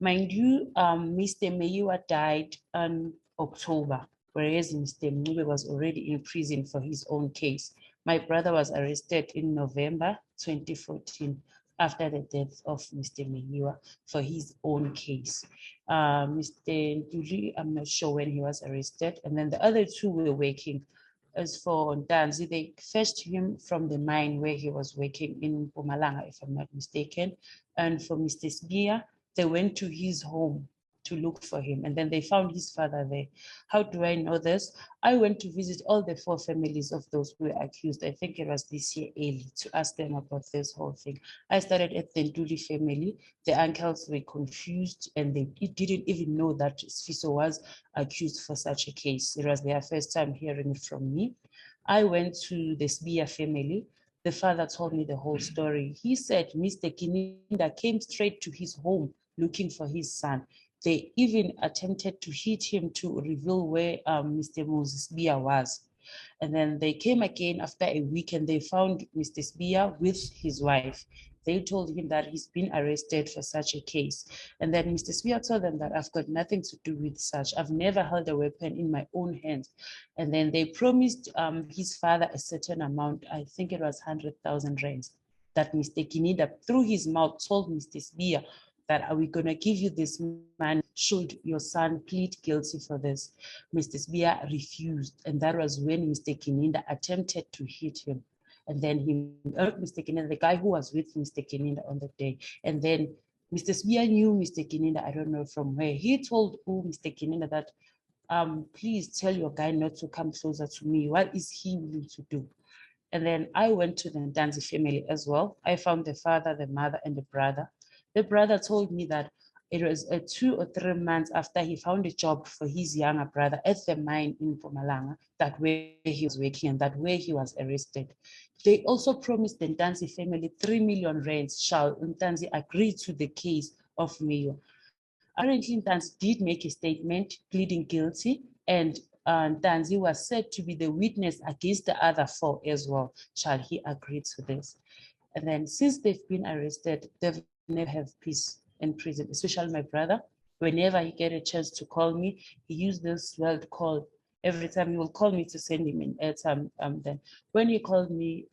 [SPEAKER 5] Mind you, Mr. Meyiwa died in October, whereas Mr. Mncube was already in prison for his own case. My brother was arrested in November 2014 after the death of Mr. Meyiwa for his own case. Mr. Nduli, I'm not sure when he was arrested, and then the other two were working. As for Danzi, they fetched him from the mine where he was working in Mpumalanga, if I'm not mistaken. And for Mr. Sbia, they went to his home to look for him, and then they found his father there. How do I know this? I went to visit all the four families of those who were accused. I think it was this year early, to ask them about this whole thing. I started at the Nduli family. The uncles were confused, and they didn't even know that Sfiso was accused for such a case. It was their first time hearing it from me. I went to the Sbia family. The father told me the whole story. He said Mr. Kininda came straight to his home looking for his son. They even attempted to hit him to reveal where Mr. Moses Sbia was. And then they came again after a week and they found Mr. Sbia with his wife. They told him that he's been arrested for such a case. And then Mr. Sbia told them that I've got nothing to do with such. I've never held a weapon in my own hands. And then they promised his father a certain amount, I think it was 100,000 rands, that Mr. Kininda, through his mouth, told Mr. Sbia that are we going to give you this money should your son plead guilty for this. Mr. Sbia refused, and that was when Mr. Kininda attempted to hit him. And then Mr. Kininda, the guy who was with Mr. Kininda on the day, and then Mr. Sbia knew Mr. Kininda, I don't know from where. He told Mr. Kininda that, please tell your guy not to come closer to me. What is he willing to do? And then I went to the Ntanzi family as well. I found the father, the mother, and the brother. The brother told me that it was 2 or 3 months after he found a job for his younger brother at the mine in Mpumalanga, that where he was working and that where he was arrested. They also promised the Ntanzi family 3 million rands shall Ntanzi agree to the case of Meyiwa. Apparently, Ntanzi did make a statement pleading guilty, and Ntanzi was said to be the witness against the other 4 as well. Shall he agree to this? And then since they've been arrested, they've never have peace in prison, especially my brother. Whenever he get a chance to call me, he used this word call. Every time he will call me to send him in airtime. Then when he called me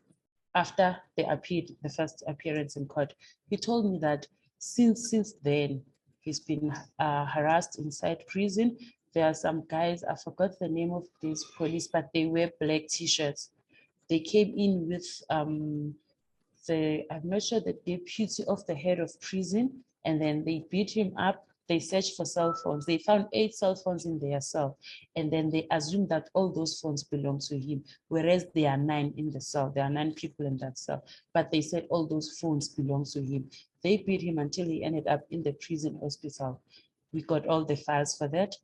[SPEAKER 5] after they appeared, the first appearance in court, he told me that since then, he's been harassed inside prison. There are some guys, I forgot the name of these police, but they wear black t-shirts. They came in with I'm not sure, the deputy of the head of prison, and then they beat him up. They searched for cell phones. They found 8 cell phones in their cell, and then they assumed that all those phones belong to him, whereas there are 9 in the cell. There are 9 people in that cell, but they said all those phones belong to him. They beat him until he ended up in the prison hospital. We got all the files for that.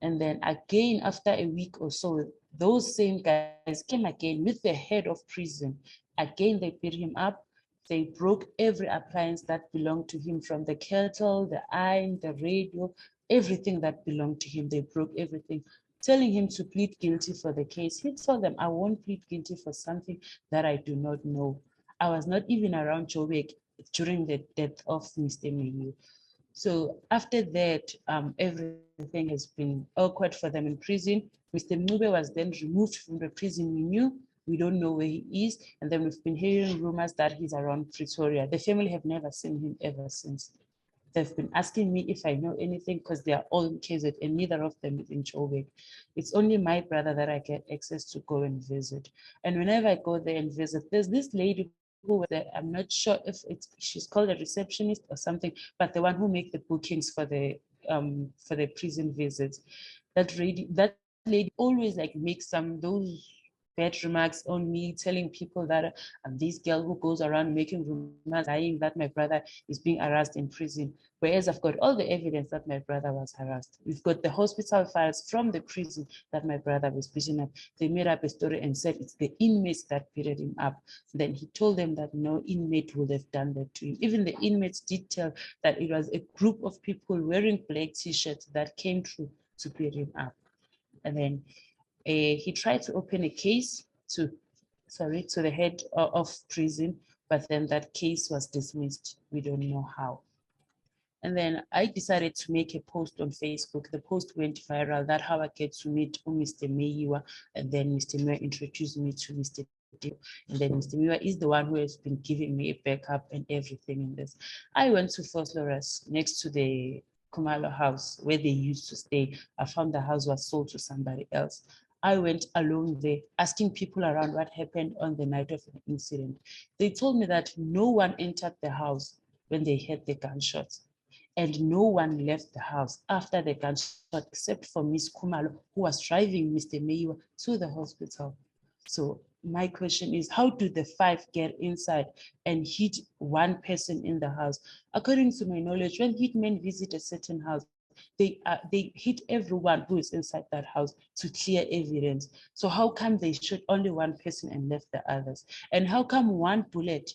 [SPEAKER 5] And then again, after a week or so, those same guys came again with the head of prison. Again, they beat him up. They broke every appliance that belonged to him, from the kettle, the iron, the radio, everything that belonged to him. They broke everything, telling him to plead guilty for the case. He told them, I won't plead guilty for something that I do not know. I was not even around Joburg during the death of Mr. Meyiwa. So after that, everything has been awkward for them in prison. Mr. Mncube was then removed from the prison we knew. We don't know where he is. And then we've been hearing rumors that he's around Pretoria. The family have never seen him ever since. They've been asking me if I know anything because they are all in KZN and neither of them is in Joburg. It's only my brother that I get access to go and visit. And whenever I go there and visit, there's this lady who was there. I'm not sure if she's called a receptionist or something, but the one who makes the bookings for the prison visits. That lady always like makes those bad remarks on me, telling people that I'm this girl who goes around making rumors, saying that my brother is being harassed in prison. Whereas I've got all the evidence that my brother was harassed. We've got the hospital files from the prison that my brother was beaten up. They made up a story and said it's the inmates that beat him up. Then he told them that no inmate would have done that to him. Even the inmates did tell that it was a group of people wearing black t-shirts that came through to beat him up. And then he tried to open a case to the head of prison, but then that case was dismissed. We don't know how. And then I decided to make a post on Facebook. The post went viral. That's how I get to meet Mr. Meyiwa. And then Mr. Meyiwa introduced me to Mr. Teffo. And then Mr. Meyiwa is the one who has been giving me a backup and everything in this. I went to Whistleblowers next to the Kumalo house where they used to stay. I found the house was sold to somebody else. I went alone there, asking people around what happened on the night of the incident. They told me that no one entered the house when they heard the gunshots, and no one left the house after the gunshot except for Ms. Kumalo, who was driving Mr. Meyiwa to the hospital. So my question is, how do the 5 get inside and hit one person in the house? According to my knowledge, when hitmen visit a certain house, they hit everyone who is inside that house to clear evidence. So how come they shot only one person and left the others? And how come one bullet,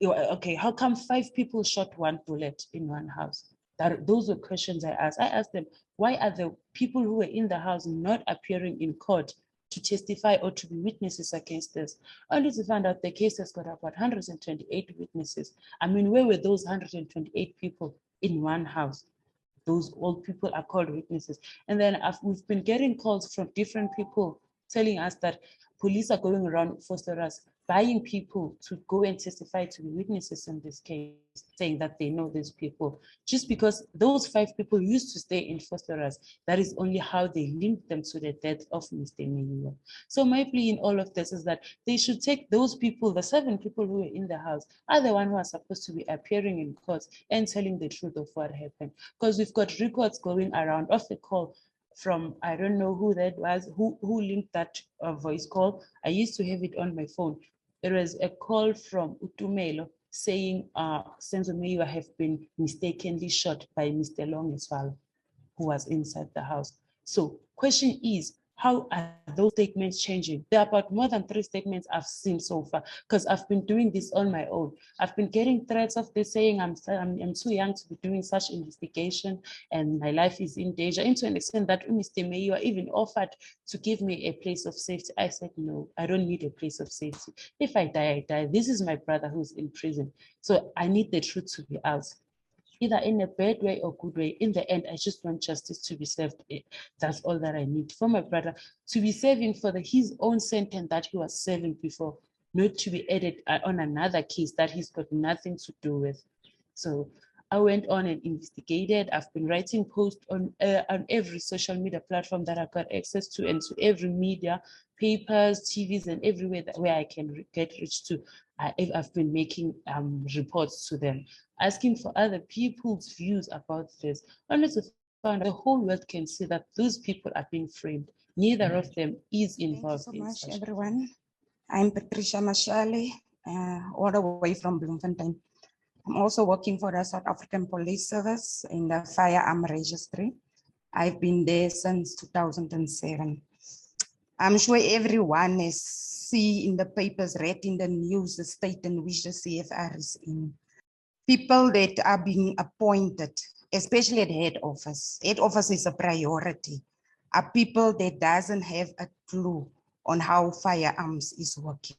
[SPEAKER 5] okay, how come 5 people shot one bullet in one house? Those were questions I asked. I asked them, why are the people who were in the house not appearing in court to testify or to be witnesses against this? Only to find out the case has got about 128 witnesses. I mean, where were those 128 people in one house? Those old people are called witnesses. And then we've been getting calls from different people telling us that police are going around Fosterers, buying people to go and testify to be witnesses in this case, saying that they know these people. Just because those 5 people used to stay in Fosterers, that is only how they linked them to the death of Mr. Meyiwa. So my plea in all of this is that they should take those people, the 7 people who were in the house, are the ones who are supposed to be appearing in court and telling the truth of what happened. Because we've got records going around of the call from, I don't know who that was, who linked that voice call. I used to have it on my phone. There was a call from Utumelo saying Senzo Meyiwa have been mistakenly shot by Mr. Longeswalo, who was inside the house. So question is, how are those statements changing? There are about more than 3 statements I've seen so far, because I've been doing this on my own. I've been getting threats of this saying I'm too young to be doing such investigation and my life is in danger, into an extent that Mr. Meyiwa even offered to give me a place of safety. I said, no, I don't need a place of safety. If I die, I die. This is my brother who's in prison. So I need the truth to be out. Either in a bad way or good way. In the end, I just want justice to be served. That's all that I need for my brother to be serving for his own sentence that he was serving before, not to be added on another case that he's got nothing to do with. So I went on and investigated. I've been writing posts on every social media platform that I've got access to, and to every media, papers, TVs, and everywhere where I can get reached to. I've been making reports to them, asking for other people's views about this, only to find the whole world can see that those people are being framed. Neither of them is involved.
[SPEAKER 6] Thank you so much, everyone. I'm Patricia Mashale, all the way from Bloemfontein. I'm also working for the South African Police Service in the Firearm Registry. I've been there since 2007. I'm sure everyone has seen in the papers, read in the news, the state in which the CFR is in. People that are being appointed, especially at head office. Head office is a priority. Are people that doesn't have a clue on how firearms is working.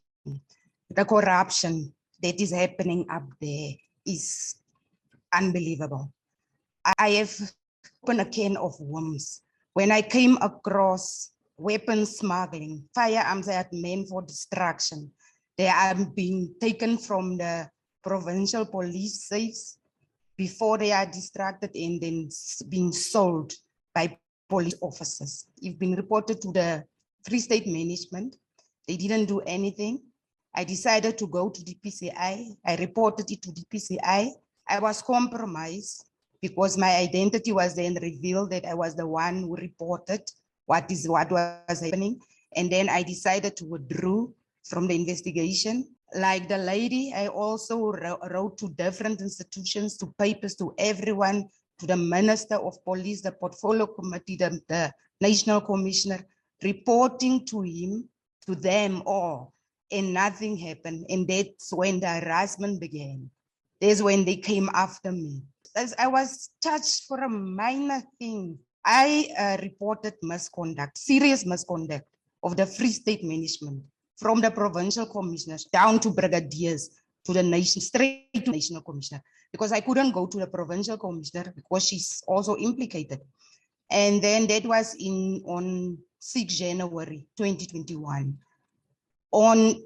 [SPEAKER 6] The corruption that is happening up there is unbelievable. I have opened a can of worms when I came across weapons smuggling, firearms that are meant for destruction. They are being taken from the provincial police safes before they are distracted and then being sold by police officers. It's been reported to the Free State Management. They didn't do anything. I decided to go to the PCI. I reported it to the PCI. I was compromised because my identity was then revealed that I was the one who reported what was happening. And then I decided to withdraw from the investigation. Like the lady, I also wrote to different institutions, to papers, to everyone, to the Minister of Police, the Portfolio Committee, the National Commissioner, reporting to him, to them all, and nothing happened. And that's when the harassment began. That's when they came after me. As I was charged for a minor thing, I reported misconduct, serious misconduct of the Free State management, from the provincial commissioners down to brigadiers, to the nation, straight to national commissioner, because I couldn't go to the provincial commissioner because she's also implicated. And then that was on 6 January 2021. On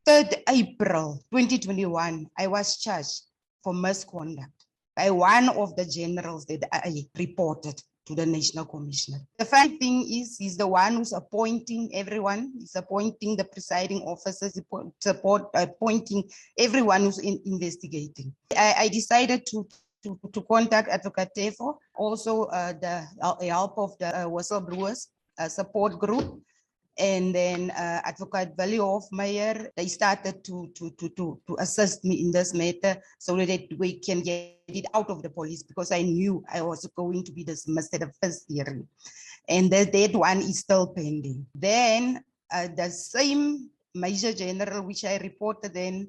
[SPEAKER 6] 3rd April 2021, I was charged for misconduct by one of the generals that I reported to the National Commissioner. The funny thing is, he's the one who's appointing everyone. He's appointing the presiding officers, appointing everyone who's investigating. I decided to contact Advocate Teffo, also the help of the whistleblowers support group. And then Advocate Valley Hofmeyer, they started to assist me in this matter so that we can get it out of the police, because I knew I was going to be dismissed at the first hearing. And that one is still pending. Then the same Major General, which I reported then,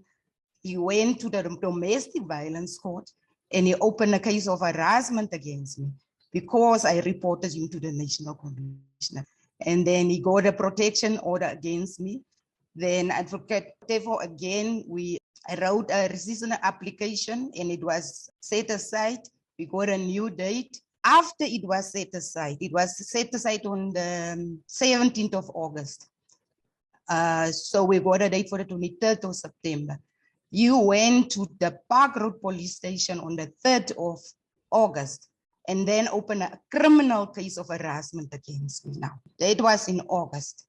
[SPEAKER 6] he went to the domestic violence court and he opened a case of harassment against me because I reported him to the National Commissioner. And then he got a protection order against me. Then Advocate Teffo again, I wrote a rescission application and it was set aside. We got a new date. After it was set aside on the 17th of August. So we got a date for the 23rd of September. You went to the Park Road Police Station on the 3rd of August. And then open a criminal case of harassment against me now. That was in August.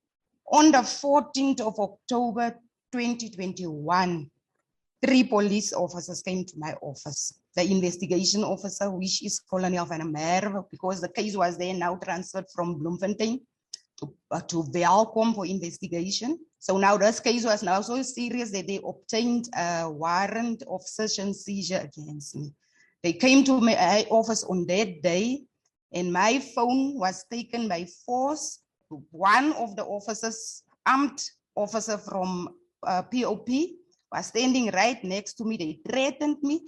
[SPEAKER 6] On the 14th of October, 2021, 3 police officers came to my office. The investigation officer, which is Colonel Van Merwe, because the case was then now transferred from Bloemfontein to Welkom for investigation. So now this case was now so serious that they obtained a warrant of search and seizure against me. They came to my office on that day, and my phone was taken by force. One of the officers, armed officer from POP, was standing right next to me. They threatened me.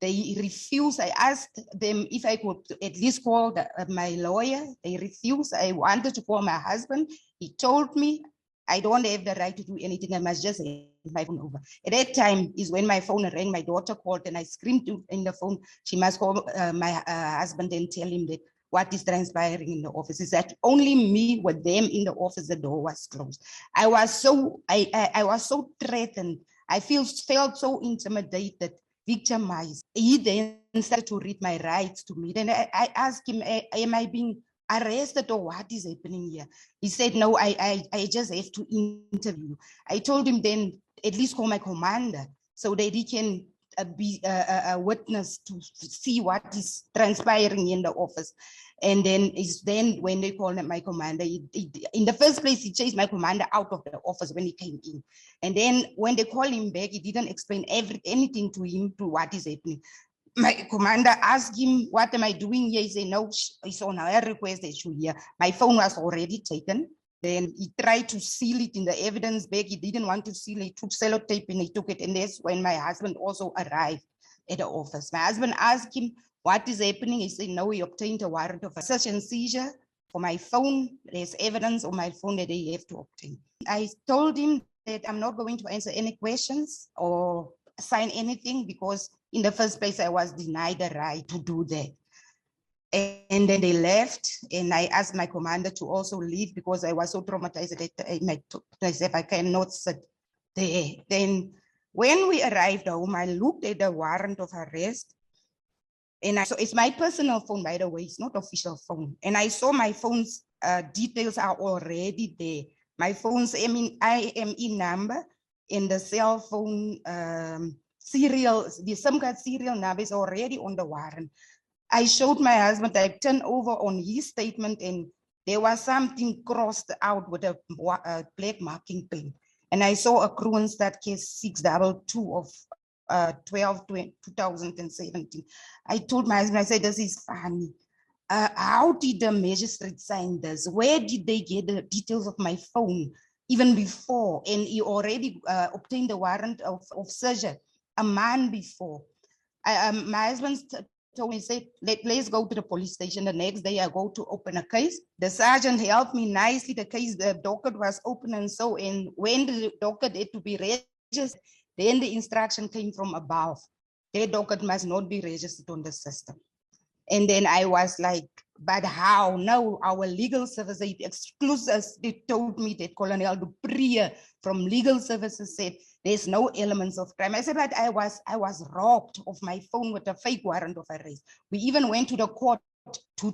[SPEAKER 6] They refused. I asked them if I could at least call my lawyer. They refused. I wanted to call my husband. He told me, I don't have the right to do anything. I must just hand my phone over. At that time is when my phone rang. My daughter called and I screamed in the phone. She must call my husband and tell him that what is transpiring in the office is that only me with them in the office, the door was closed. I was so threatened. I felt so intimidated, victimized. He then started to read my rights to me. Then I asked him, am I being arrested or what is happening here? He said, no, I just have to interview. I told him then at least call my commander so that he can be a witness to see what is transpiring in the office. And then when they called my commander, in the first place, he chased my commander out of the office when he came in. And then when they called him back, he didn't explain anything to him to what is happening. My commander asked him, what am I doing here? He said, no, it's on her request that you're here. My phone was already taken. Then he tried to seal it in the evidence bag. He didn't want to seal it. He took sellotape and he took it. And that's when my husband also arrived at the office. My husband asked him, what is happening? He said, no, he obtained a warrant of search and seizure for my phone. There's evidence on my phone that they have to obtain. I told him that I'm not going to answer any questions or sign anything because in the first place, I was denied the right to do that. And then they left, and I asked my commander to also leave because I was so traumatized that I said, I cannot sit there. Then when we arrived home, I looked at the warrant of arrest, and so it's my personal phone, by the way, it's not official phone. And I saw my phone's details are already there. My phone's IME number and the cell phone serial, the SIM card serial number is already on the warrant. I showed my husband, I turned over on his statement, and there was something crossed out with a black marking pen. And I saw a Kroonstad case 622 of 2017. I told my husband, I said, this is funny. How did the magistrate sign this? Where did they get the details of my phone even before? And he already obtained the warrant of seizure a month before. My husband told me, said, let's go to the police station. The next day I go to open a case. The sergeant helped me nicely. The case, the docket was open and so, and when the docket had to be registered, then the instruction came from above. Their docket must not be registered on the system. And then I was like, but how? No, our legal service, they told me that Colonel Dupree from legal services said, there's no elements of crime. I said, but I was robbed of my phone with a fake warrant of arrest. We even went to the court to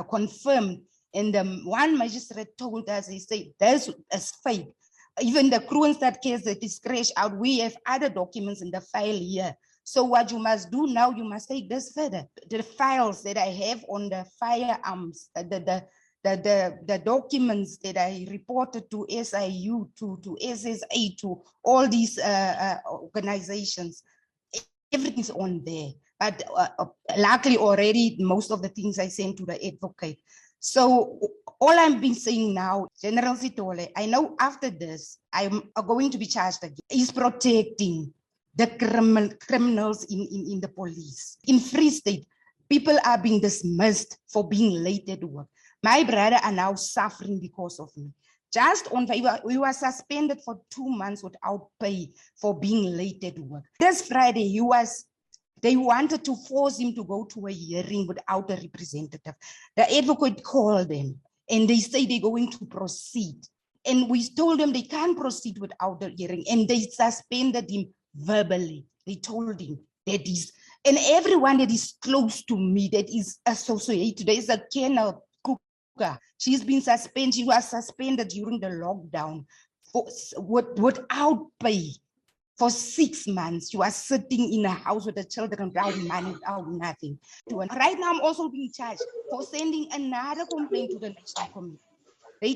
[SPEAKER 6] confirm. And one magistrate told us, he said, this is fake. Even the Kroonstad case that is crashed out, we have other documents in the file here. So what you must do now, you must take this further. The files that I have on the firearms, the documents that I reported to SIU, to SSA, to all these organizations, everything's on there. But luckily already, most of the things I sent to the advocate. So all I'm been saying now, General Sitole, I know after this, I'm going to be charged again, is protecting the criminals in the police. In Free State, people are being dismissed for being late at work. My brother are now suffering because of me. Just on, we were suspended for 2 months without pay for being late at work. This Friday, they wanted to force him to go to a hearing without a representative. The advocate called them and they say they're going to proceed. And we told them they can't proceed without the hearing, and they suspended him verbally. They told him that is, and everyone that is close to me that is associated, there is a Colonel Kuveka. She's been suspended. She was suspended during the lockdown without pay for 6 months. She was sitting in a house with the children without money, without nothing. Right now, I'm also being charged for sending another complaint to the National Committee. They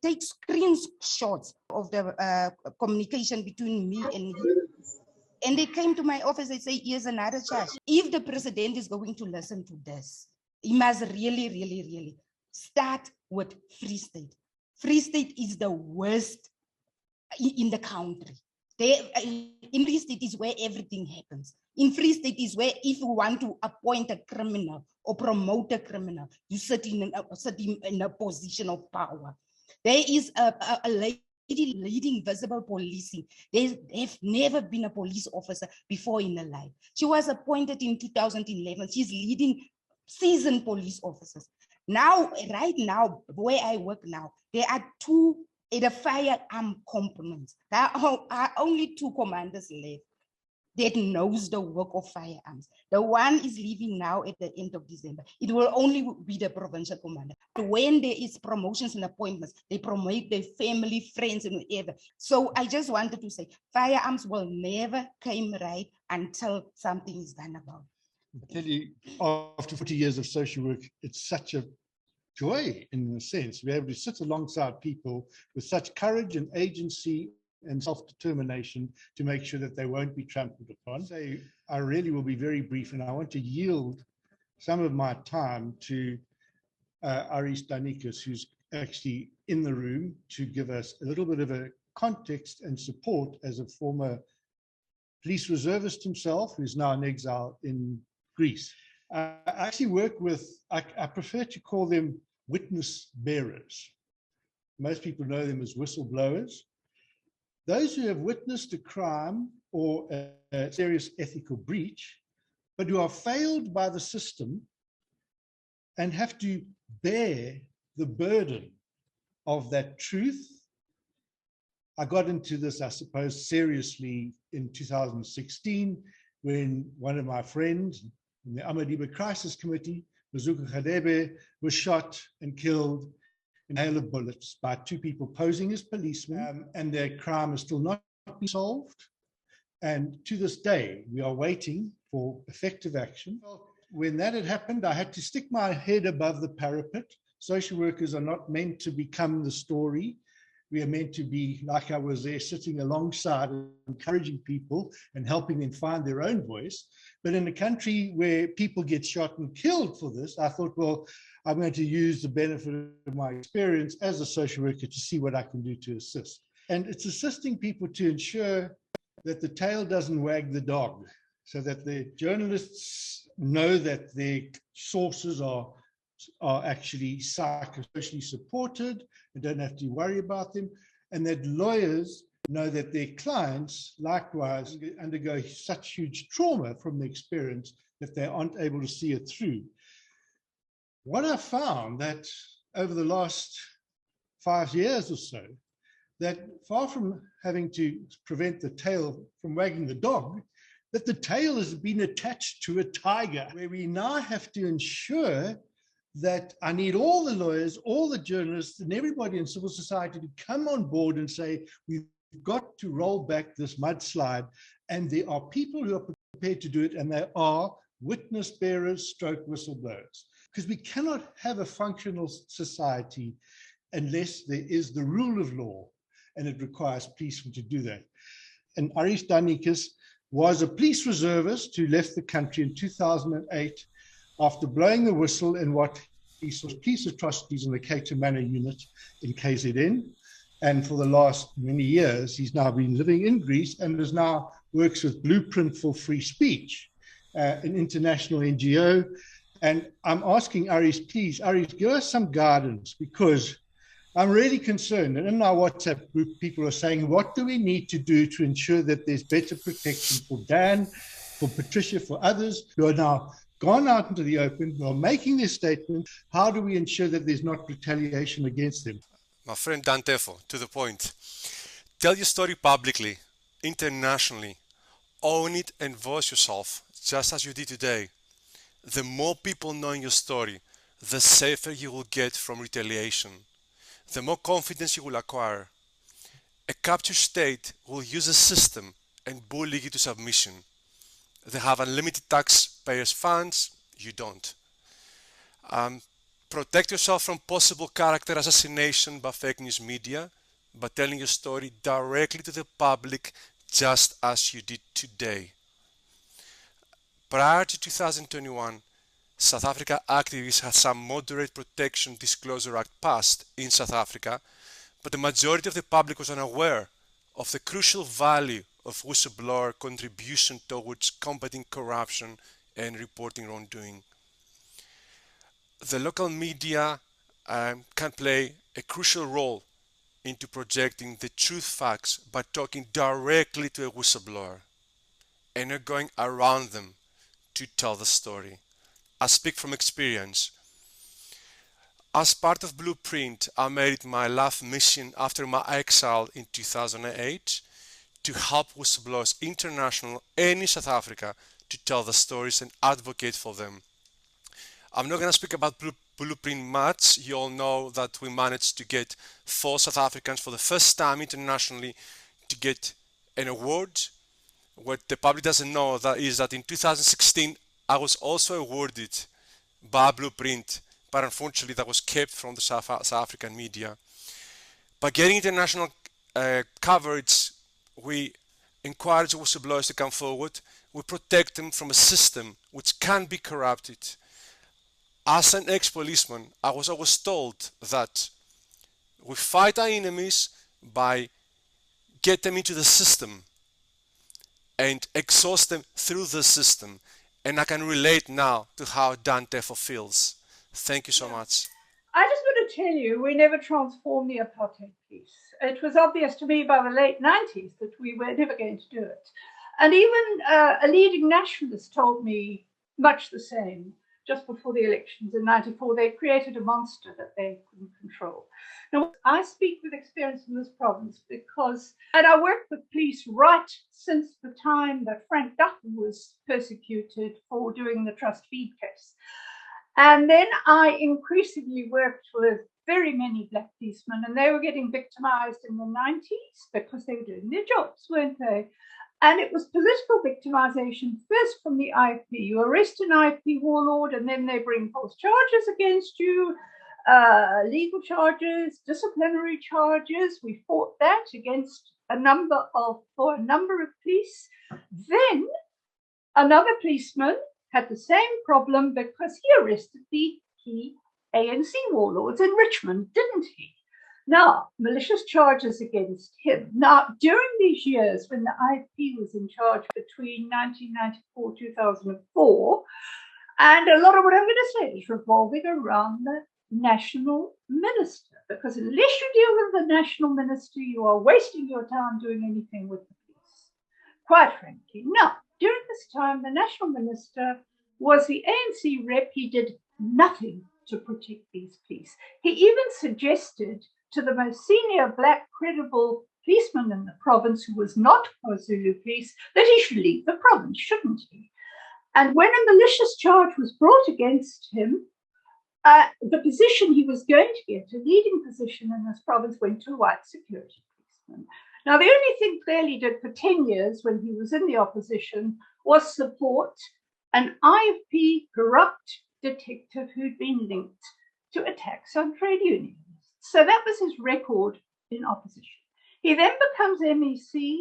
[SPEAKER 6] take screenshots of the communication between me and him. And they came to my office, they say, here's another charge. If the president is going to listen to this, he must really, really, really start with Free State. Free State is the worst in the country. In Free State is where everything happens. In Free State is where if you want to appoint a criminal or promote a criminal, you sit in a position of power. There is a lady leading visible policing. There have never been a police officer before in her life. She was appointed in 2011. She's leading seasoned police officers. Now, right now, where I work now, there are two the firearm components. There are only 2 commanders left that knows the work of firearms. The one is leaving now at the end of December. It will only be the provincial commander. When there is promotions and appointments, they promote their family, friends, and whatever. So I just wanted to say, firearms will never come right until something is done about it.
[SPEAKER 7] I tell you, after 40 years of social work, it's such a joy in a sense. We're able to sit alongside people with such courage and agency and self-determination to make sure that they won't be trampled upon. So I really will be very brief, and I want to yield some of my time to Aris Danikas, who's actually in the room, to give us a little bit of a context and support as a former police reservist himself, who's now in exile in Greece. I actually work with, I prefer to call them witness bearers. Most people know them as whistleblowers. Those who have witnessed a crime or a serious ethical breach, but who are failed by the system and have to bear the burden of that truth. I got into this, I suppose, seriously in 2016, when one of my friends in the Amadiba Crisis Committee, Mazuka Khadebe, was shot and killed in a hail of bullets by 2 people posing as policemen, and their crime is still not been solved. And to this day, we are waiting for effective action. When that had happened, I had to stick my head above the parapet Social workers are not meant to become the story. We are meant to be, like I was there, sitting alongside, encouraging people and helping them find their own voice. But in a country where people get shot and killed for this, I thought, well, I'm going to use the benefit of my experience as a social worker to see what I can do to assist. And it's assisting people to ensure that the tail doesn't wag the dog, so that the journalists know that their sources are actually psychosocially supported and don't have to worry about them, and that lawyers know that their clients likewise undergo such huge trauma from the experience that they aren't able to see it through. What I found that over the last 5 years or so, that far from having to prevent the tail from wagging the dog, that the tail has been attached to a tiger, where we now have to ensure that I need all the lawyers, all the journalists, and everybody in civil society to come on board and say, we've got to roll back this mudslide. And there are people who are prepared to do it, and they are witness bearers, stroke whistleblowers. Because we cannot have a functional society unless there is the rule of law, and it requires policemen to do that. And Aris Danikas was a police reservist who left the country in 2008 after blowing the whistle in what he saw police atrocities in the Cato Manor unit in KZN. And for the last many years, he's now been living in Greece and is now works with Blueprint for Free Speech, an international NGO. And I'm asking Aris, please, Aris, give us some guidance, because I'm really concerned. And in our WhatsApp group, people are saying, what do we need to do to ensure that there's better protection for Dan, for Patricia, for others who are now gone out into the open, who are making this statement? How do we ensure that there's not retaliation against them?
[SPEAKER 8] My friend Dan Teffo, to the point. Tell your story publicly, internationally. Own it and voice yourself, just as you did today. The more people knowing your story, the safer you will get from retaliation. The more confidence you will acquire. A captured state will use a system and bully you to submission. They have unlimited taxpayers' funds, you don't. Protect yourself from possible character assassination by fake news media by telling your story directly to the public, just as you did today. Prior to 2021, South Africa activists had some moderate Protection Disclosure Act passed in South Africa, but the majority of the public was unaware of the crucial value of whistleblower contribution towards combating corruption and reporting wrongdoing. The local media can play a crucial role into projecting the truth facts by talking directly to a whistleblower and not going around them to tell the story. I speak from experience. As part of Blueprint, I made it my life mission after my exile in 2008 to help whistleblowers international and in South Africa to tell the stories and advocate for them. I'm not going to speak about Blueprint much. You all know that we managed to get 4 South Africans for the first time internationally to get an award. What the public doesn't know is that in 2016 I was also awarded by Blueprint, but unfortunately that was kept from the South African media. By getting international coverage, we encourage whistleblowers to come forward. We protect them from a system which can be corrupted. As an ex-policeman, I was always told that we fight our enemies by get them into the system and exhaust them through the system. And I can relate now to how Dan Teffo feels. Thank you so much.
[SPEAKER 9] I just want to tell you, we never transformed the apartheid police. It was obvious to me by the late 90s that we were never going to do it. And even a leading nationalist told me much the same. Just before the elections in 94, they created a monster that they couldn't control. Now, I speak with experience in this province because, and I worked with police right since the time that Frank Dutton was persecuted for doing the trust feed case. And then I increasingly worked with very many black policemen, and they were getting victimized in the 90s because they were doing their jobs, weren't they? And it was political victimization, first from the IFP. You arrest an IFP warlord and then they bring false charges against you. legal charges, disciplinary charges. We fought that against a number of police. Then another policeman had the same problem because he arrested the key ANC warlords in Richmond, didn't he? Now, malicious charges against him. Now, during these years when the IFP was in charge between 1994 2004, and a lot of what I'm going to say is revolving around the national minister, because unless you deal with the national minister, you are wasting your time doing anything with the police, quite frankly. Now, during this time, the national minister was the ANC rep. He did nothing to protect these police. He even suggested to the most senior black credible policeman in the province, who was not KwaZulu police, that he should leave the province, shouldn't he? And when a malicious charge was brought against him, the position he was going to get, a leading position in this province, went to a white security policeman. Now, the only thing Cele did for 10 years when he was in the opposition was support an IFP corrupt detective who'd been linked to attacks on trade unions. So that was his record in opposition. He then becomes MEC.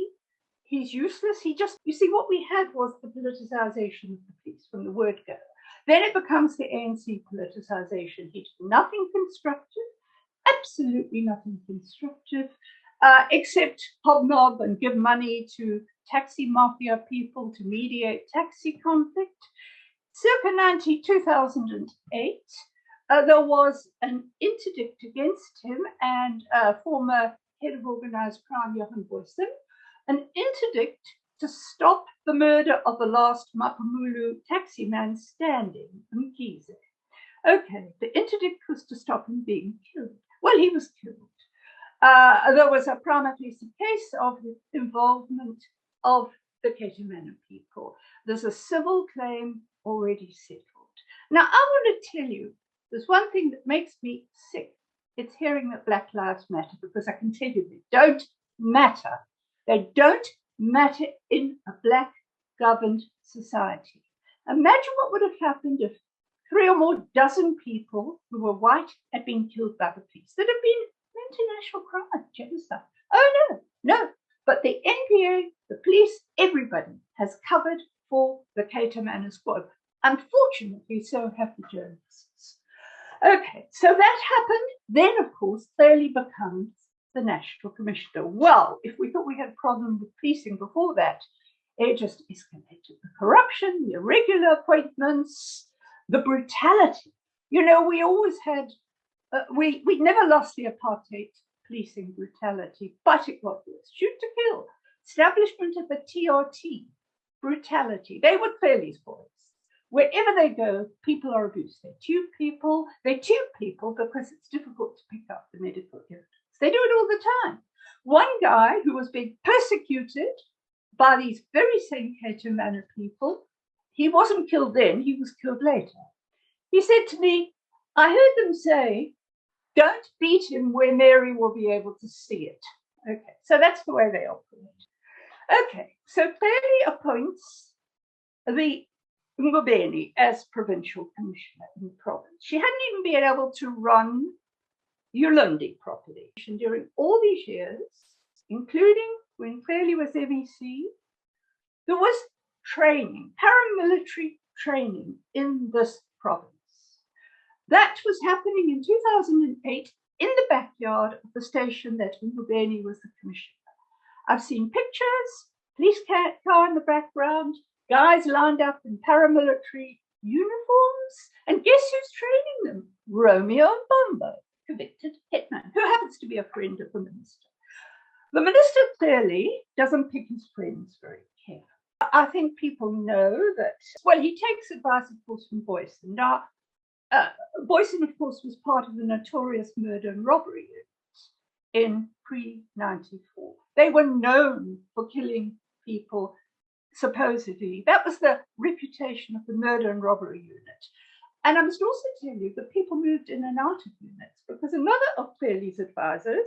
[SPEAKER 9] He's useless. You see, what we had was the politicization of the police from the word go. Then it becomes the ANC politicization. He did nothing constructive, absolutely nothing constructive, except hobnob and give money to taxi mafia people to mediate taxi conflict. Circa 2008, there was an interdict against him and former head of organized crime, Johan Boysen, an interdict to stop the murder of the last Mapamulu taxi man standing, Mkhize. Okay, the interdict was to stop him being killed. Well, he was killed. There was a prima facie case of the involvement of the Ketamana people. There's a civil claim already settled. Now, I want to tell you, there's one thing that makes me sick. It's hearing that Black Lives Matter, because I can tell you they don't matter. They don't matter in a black governed society. Imagine what would have happened if 3 or more dozen people who were white had been killed by the police. That have been international crime, genocide. Oh, no. But the NPA, the police, everybody has covered for the Ketamana squad. Unfortunately, so have the journalists. Okay, so that happened. Then, of course, Cele becomes the National Commissioner. Well, if we thought we had a problem with policing before that, it just escalated. The corruption, the irregular appointments, the brutality. You know, we always had, we never lost the apartheid policing brutality, but it got worse. Shoot to kill, establishment of the TRT, brutality. They were Cele's boys. Wherever they go, people are abused. They tube people because it's difficult to pick up the medical evidence. They do it all the time. One guy who was being persecuted by these very same Ketamana people, he wasn't killed then, he was killed later. He said to me, I heard them say, don't beat him where Mary will be able to see it. Okay, so that's the way they operate. Okay, so Cele appoints the Ngobeni as provincial commissioner in the province. She hadn't even been able to run Ulundi properly. And during all these years, including when Cele was MEC, there was training, paramilitary training in this province. That was happening in 2008 in the backyard of the station that Ngobeni was the commissioner. I've seen pictures, police car in the background, guys lined up in paramilitary uniforms, and guess who's training them? Romeo Mbombo, convicted hitman, who happens to be a friend of the minister. The minister clearly doesn't pick his friends very carefully. I think people know that, well, he takes advice, of course, from Boysen. Now, Boysen, of course, was part of the notorious murder and robbery unit in pre-94. They were known for killing people, supposedly. That was the reputation of the murder and robbery unit. And I must also tell you that people moved in and out of units, because another of Cele's advisors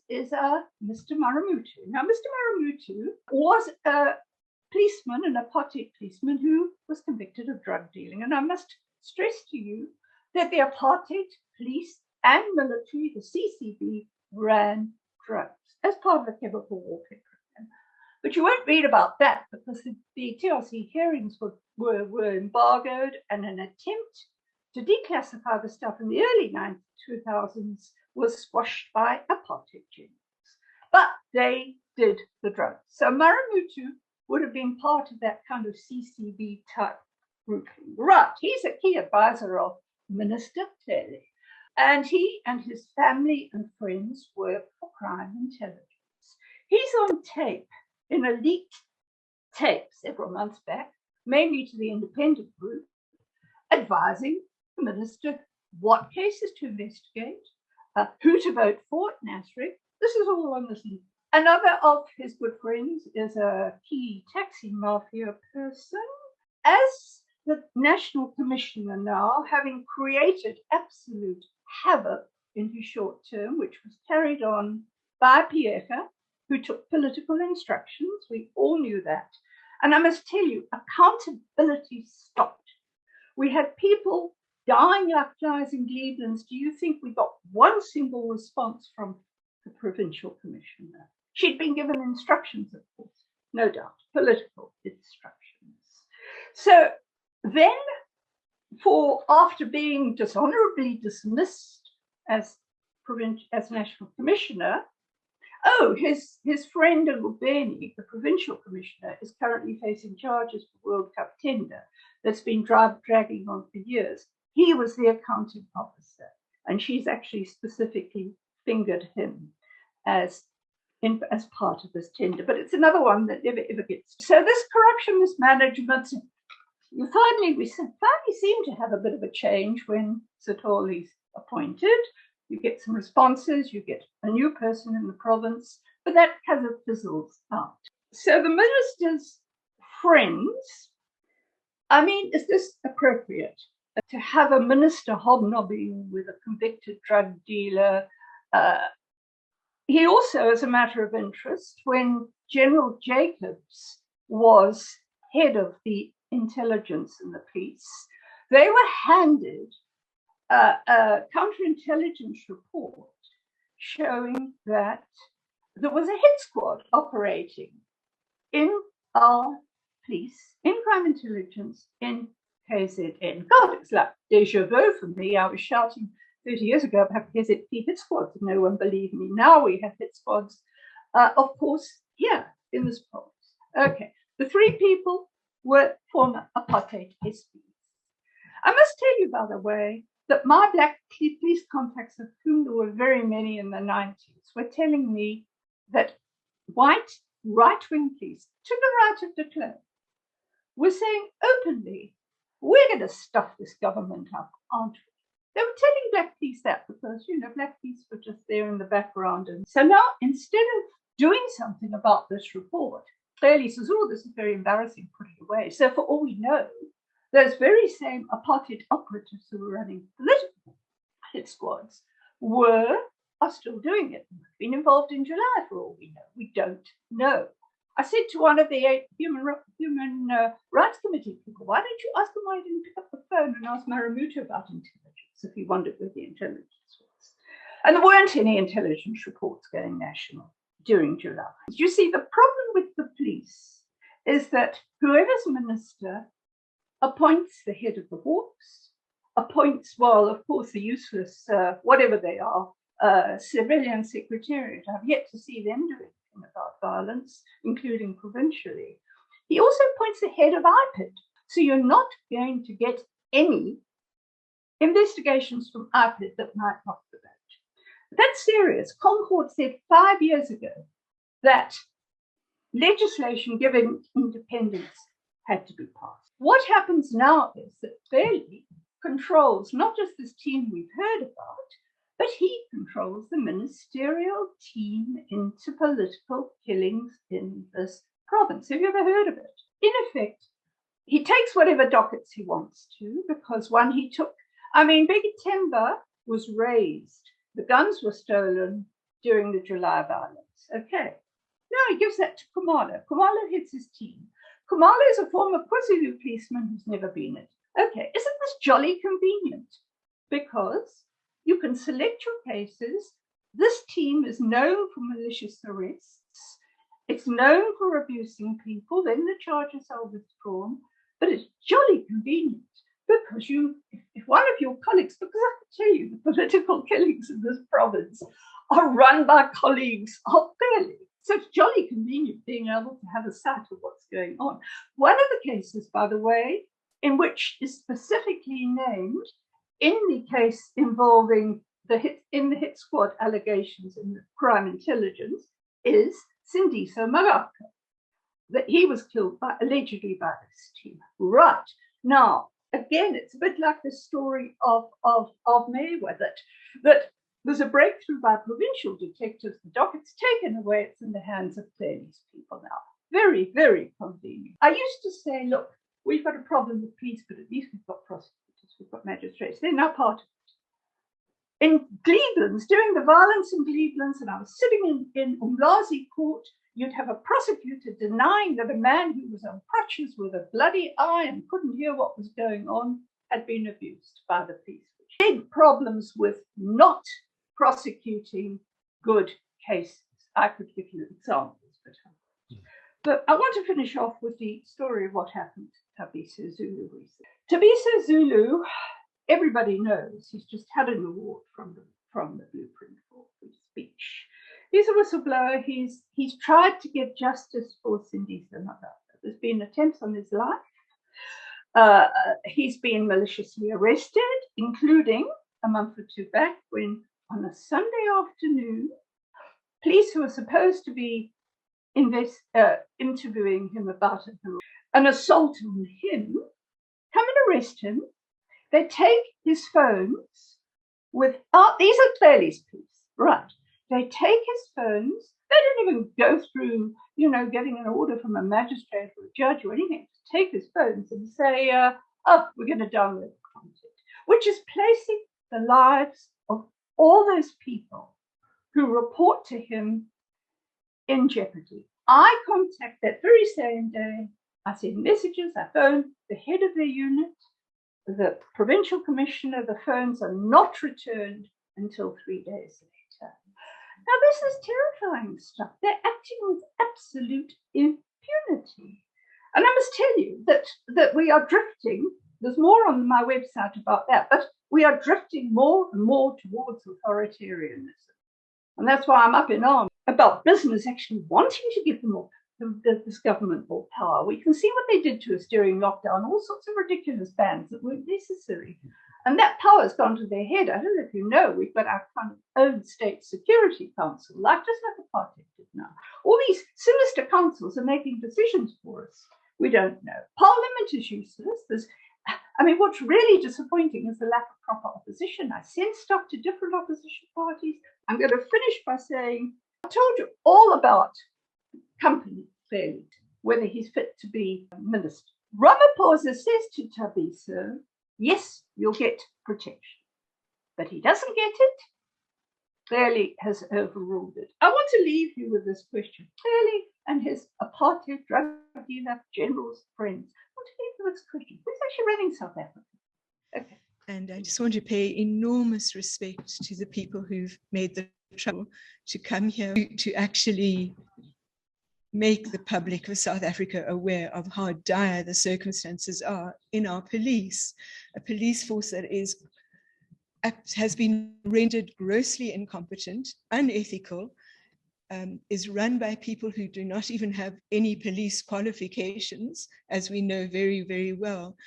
[SPEAKER 9] is Mr. Maramutu. Now, Mr. Maramutu was a policeman, an apartheid policeman, who was convicted of drug dealing. And I must stress to you that the apartheid police and military, the CCB, ran drugs as part of the chemical warfare program. But you won't read about that because the TRC hearings were embargoed, and an attempt to declassify the stuff in the early 2000s was squashed by apartheid generals. But they did the drugs. So Maramutu would have been part of that kind of CCB type grouping. Right, he's a key advisor of Minister Cele, and he and his family and friends work for crime intelligence. He's on tape in a leaked tape several months back, mainly to the independent group, advising the minister what cases to investigate, who to vote for at Nasrec. This is all on this link. Another of his good friends is a key taxi mafia person. As the National Commissioner now, having created absolute havoc in his short term, which was carried on by Pieka, who took political instructions. We all knew that. And I must tell you, accountability stopped. We had people dying like flies in Cleveland. Do you think we got one single response from the provincial commissioner? She'd been given instructions, of course, no doubt, political instructions. So then, after being dishonorably dismissed as national commissioner, his friend Ngubeni, the provincial commissioner, is currently facing charges for World Cup tender that's been dragging on for years. He was the accounting officer, and she's actually specifically fingered him as part of this tender. But it's another one that never ever gets. So this corruption mismanagement, we finally seem to have a bit of a change when Sitholi's appointed. You get some responses, you get a new person in the province, but that kind of fizzles out. So the minister's friends, I mean, is this appropriate to have a minister hobnobbing with a convicted drug dealer? He also, as a matter of interest, when General Jacobs was head of the intelligence and the police, they were handed a counterintelligence report showing that there was a hit squad operating in our police, in crime intelligence, in KZN. God, it's like deja vu for me. I was shouting 30 years ago about KZN hit squads, and no one believed me. Now we have hit squads, of course, here in this province. Okay, the three people were former apartheid SPs. I must tell you, by the way, that my black police contacts, of whom there were very many in the 90s, were telling me that white right-wing police, to the right of de Klerk, were saying openly, we're going to stuff this government up, aren't we? They were telling black police that because, black police were just there in the background. And so now, instead of doing something about this report, clearly says, this is very embarrassing, put it away. So for all we know, those very same apartheid operatives who were running political hit squads are still doing it. Been involved in July for all we know. We don't know. I said to one of the Human Rights Committee people, why don't you ask them why he didn't pick up the phone and ask Maramutu about intelligence if he wondered where the intelligence was? And there weren't any intelligence reports going national during July. You see, the problem with the police is that whoever's minister appoints the head of the Hawks, appoints, well, of course, the useless, whatever they are, civilian secretariat. I've yet to see them do anything about violence, including provincially. He also appoints the head of IPID. So you're not going to get any investigations from IPID that might rock the boat. That's serious. Concord said 5 years ago that legislation giving independence had to be passed. What happens now is that Bailey controls not just this team we've heard about, but he controls the ministerial team into political killings in this province. Have you ever heard of it? In effect, he takes whatever dockets he wants to, because one he took, Bheki Temba was raised. The guns were stolen during the July violence. Okay. Now he gives that to Kumalo. Kumalo heads his team. Kumalo is a former KwaZulu policeman who's never been it. Okay, isn't this jolly convenient? Because You can select your cases. This team is known for malicious arrests. It's known for abusing people. Then the charges are withdrawn. But it's jolly convenient because if one of your colleagues, because I can tell you the political killings in this province are run by colleagues of fairly. So it's jolly convenient being able to have a sight of what's going on. One of the cases, by the way, in which is specifically named in the case involving the hit squad allegations in the crime intelligence is Senzo Meyiwa, that he was killed allegedly by this team. Right. Now, again, it's a bit like the story of Meyiwa, that there's a breakthrough by provincial detectives. The docket's taken away. It's in the hands of Cele's people now. Very, very convenient. I used to say, look, we've got a problem with police, but at least we've got prosecutors, we've got magistrates. They're now part of it. In Cleveland's, during the violence in Cleveland's, and I was sitting in Umlazi court, you'd have a prosecutor denying that a man who was on crutches with a bloody eye and couldn't hear what was going on had been abused by the police. Big problems with not prosecuting good cases. I could give you examples, but I want to finish off with the story of what happened to Thabisa Zulu recently. Thabisa Zulu, everybody knows, he's just had an award from the Blueprint for free speech. He's a whistleblower. He's tried to get justice for Senzo Meyiwa. There's been attempts on his life. He's been maliciously arrested, including a month or two back when on a Sunday afternoon, police who are supposed to be interviewing him about an assault on him come and arrest him. They take his phones without, these are Cele's police, right? They take his phones. They don't even go through, getting an order from a magistrate or a judge or anything. Take his phones and say, we're going to download the content, which is placing the lives of all those people who report to him in jeopardy. I contact that very same day. I send messages. I phone the head of the unit, the provincial commissioner. The phones are not returned until 3 days later. Now, this is terrifying stuff. They're acting with absolute impunity. And I must tell you that we are drifting. There's more on my website about that, but we are drifting more and more towards authoritarianism. And that's why I'm up in arms about business actually wanting to give them more, this government more power. We can see what they did to us during lockdown, all sorts of ridiculous bans that weren't necessary. And that power has gone to their head. I don't know if you know, we've got our kind of own state security council, just like apartheid did now. All these sinister councils are making decisions for us. We don't know. Parliament is useless. What's really disappointing is the lack of proper opposition. I send stuff to different opposition parties. I'm going to finish by saying, I told you all about company, clearly, whether he's fit to be a minister. Ramaphosa says to Thabisa, yes, you'll get protection. But he doesn't get it. Clearly has overruled it. I want to leave you with this question. Clearly and his apartheid drug dealer general's friends. I want to leave you with this question. Who's actually running South Africa? Okay.
[SPEAKER 10] And I just want to pay enormous respect to the people who've made the trouble to come here to actually make the public of South Africa aware of how dire the circumstances are in our police, a police force that has been rendered grossly incompetent, unethical, is run by people who do not even have any police qualifications, as we know very, very well.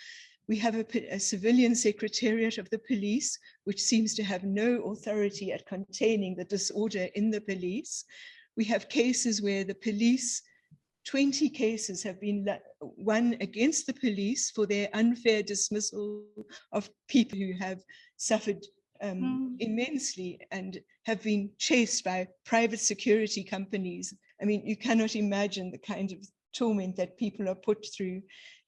[SPEAKER 10] We have a civilian secretariat of the police, which seems to have no authority at containing the disorder in the police. We have cases where the police, 20 cases have been won against the police for their unfair dismissal of people who have suffered immensely and have been chased by private security companies. You cannot imagine the kind of torment that people are put through.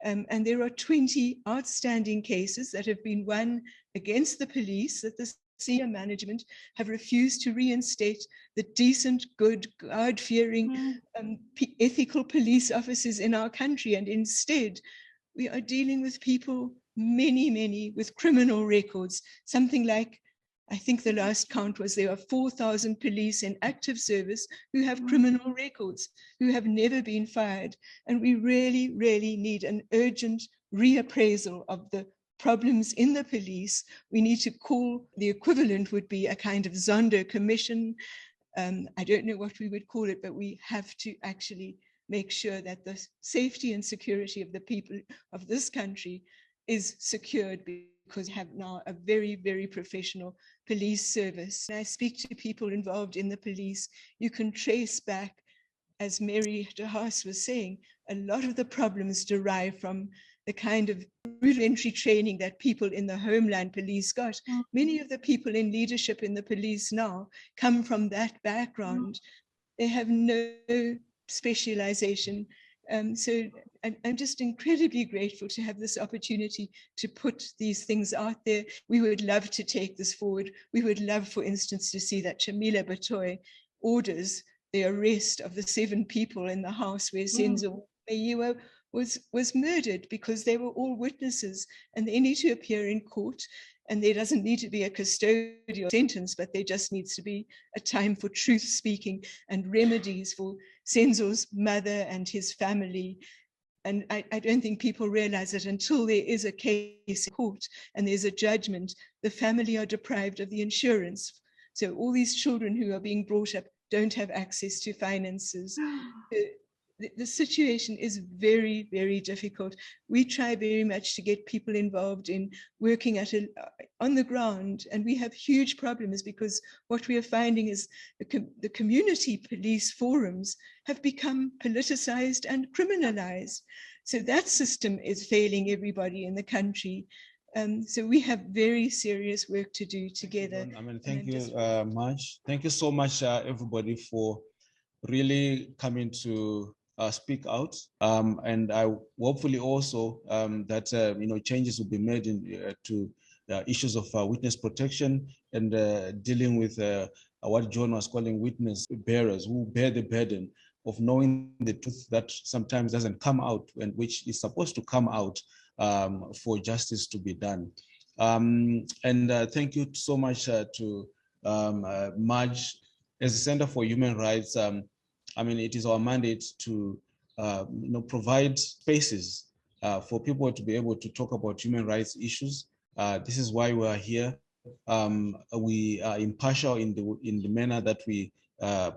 [SPEAKER 10] And there are 20 outstanding cases that have been won against the police that the senior management have refused to reinstate the decent, good, God-fearing, ethical police officers in our country. And instead, we are dealing with people, many, with criminal records, something like I think the last count was there are 4,000 police in active service who have criminal records, who have never been fired. And we really, really need an urgent reappraisal of the problems in the police. We need to call, the equivalent would be a kind of Zondo commission. I don't know what we would call it, but we have to actually make sure that the safety and security of the people of this country is secured, because we have now a very, very professional police service. When I speak to people involved in the police, you can trace back, as Mary de Haas was saying, a lot of the problems derive from the kind of rudimentary training that people in the Homeland Police got. Many of the people in leadership in the police now come from that background. They have no specialization. So I'm just incredibly grateful to have this opportunity to put these things out there. We would love to take this forward. We would love, for instance, to see that Chamila Batoy orders the arrest of the 7 people in the house where Senzo Meyiwa was murdered, because they were all witnesses and they need to appear in court. And there doesn't need to be a custodial sentence, but there just needs to be a time for truth speaking and remedies for Senzo's mother and his family. And I don't think people realize that until there is a case in court and there's a judgment, the family are deprived of the insurance. So all these children who are being brought up don't have access to finances. The situation is very, very difficult. We try very much to get people involved in working on the ground, and we have huge problems, because what we are finding is the community police forums have become politicized and criminalized. So that system is failing everybody in the country. So we have very serious work to do together.
[SPEAKER 2] Thank you, Marge. Thank you so much, everybody, for really coming to speak out, and I hopefully also that changes will be made to issues of witness protection and dealing with what John was calling witness bearers, who bear the burden of knowing the truth that sometimes doesn't come out, and which is supposed to come out for justice to be done. Thank you so much to Marge. As the Center for Human Rights, it is our mandate to provide spaces for people to be able to talk about human rights issues. This is why we are here. We are impartial in the manner that we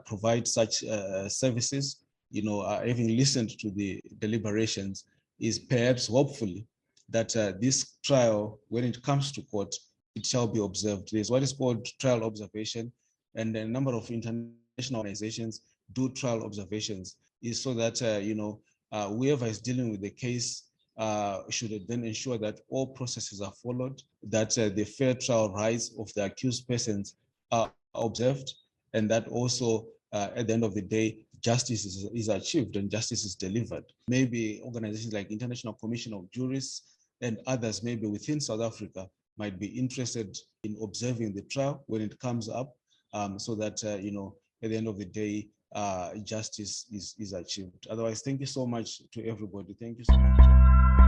[SPEAKER 2] provide such services. Having listened to the deliberations, is perhaps hopefully that this trial, when it comes to court, it shall be observed. There's what is called trial observation, and a number of international organizations do trial observations, is so that whoever is dealing with the case should then ensure that all processes are followed, that the fair trial rights of the accused persons are observed, and that also at the end of the day, justice is achieved and justice is delivered. Maybe organizations like International Commission of Jurists and others maybe within South Africa might be interested in observing the trial when it comes up, so that at the end of the day, justice is achieved. Otherwise, thank you so much to everybody. Thank you so much.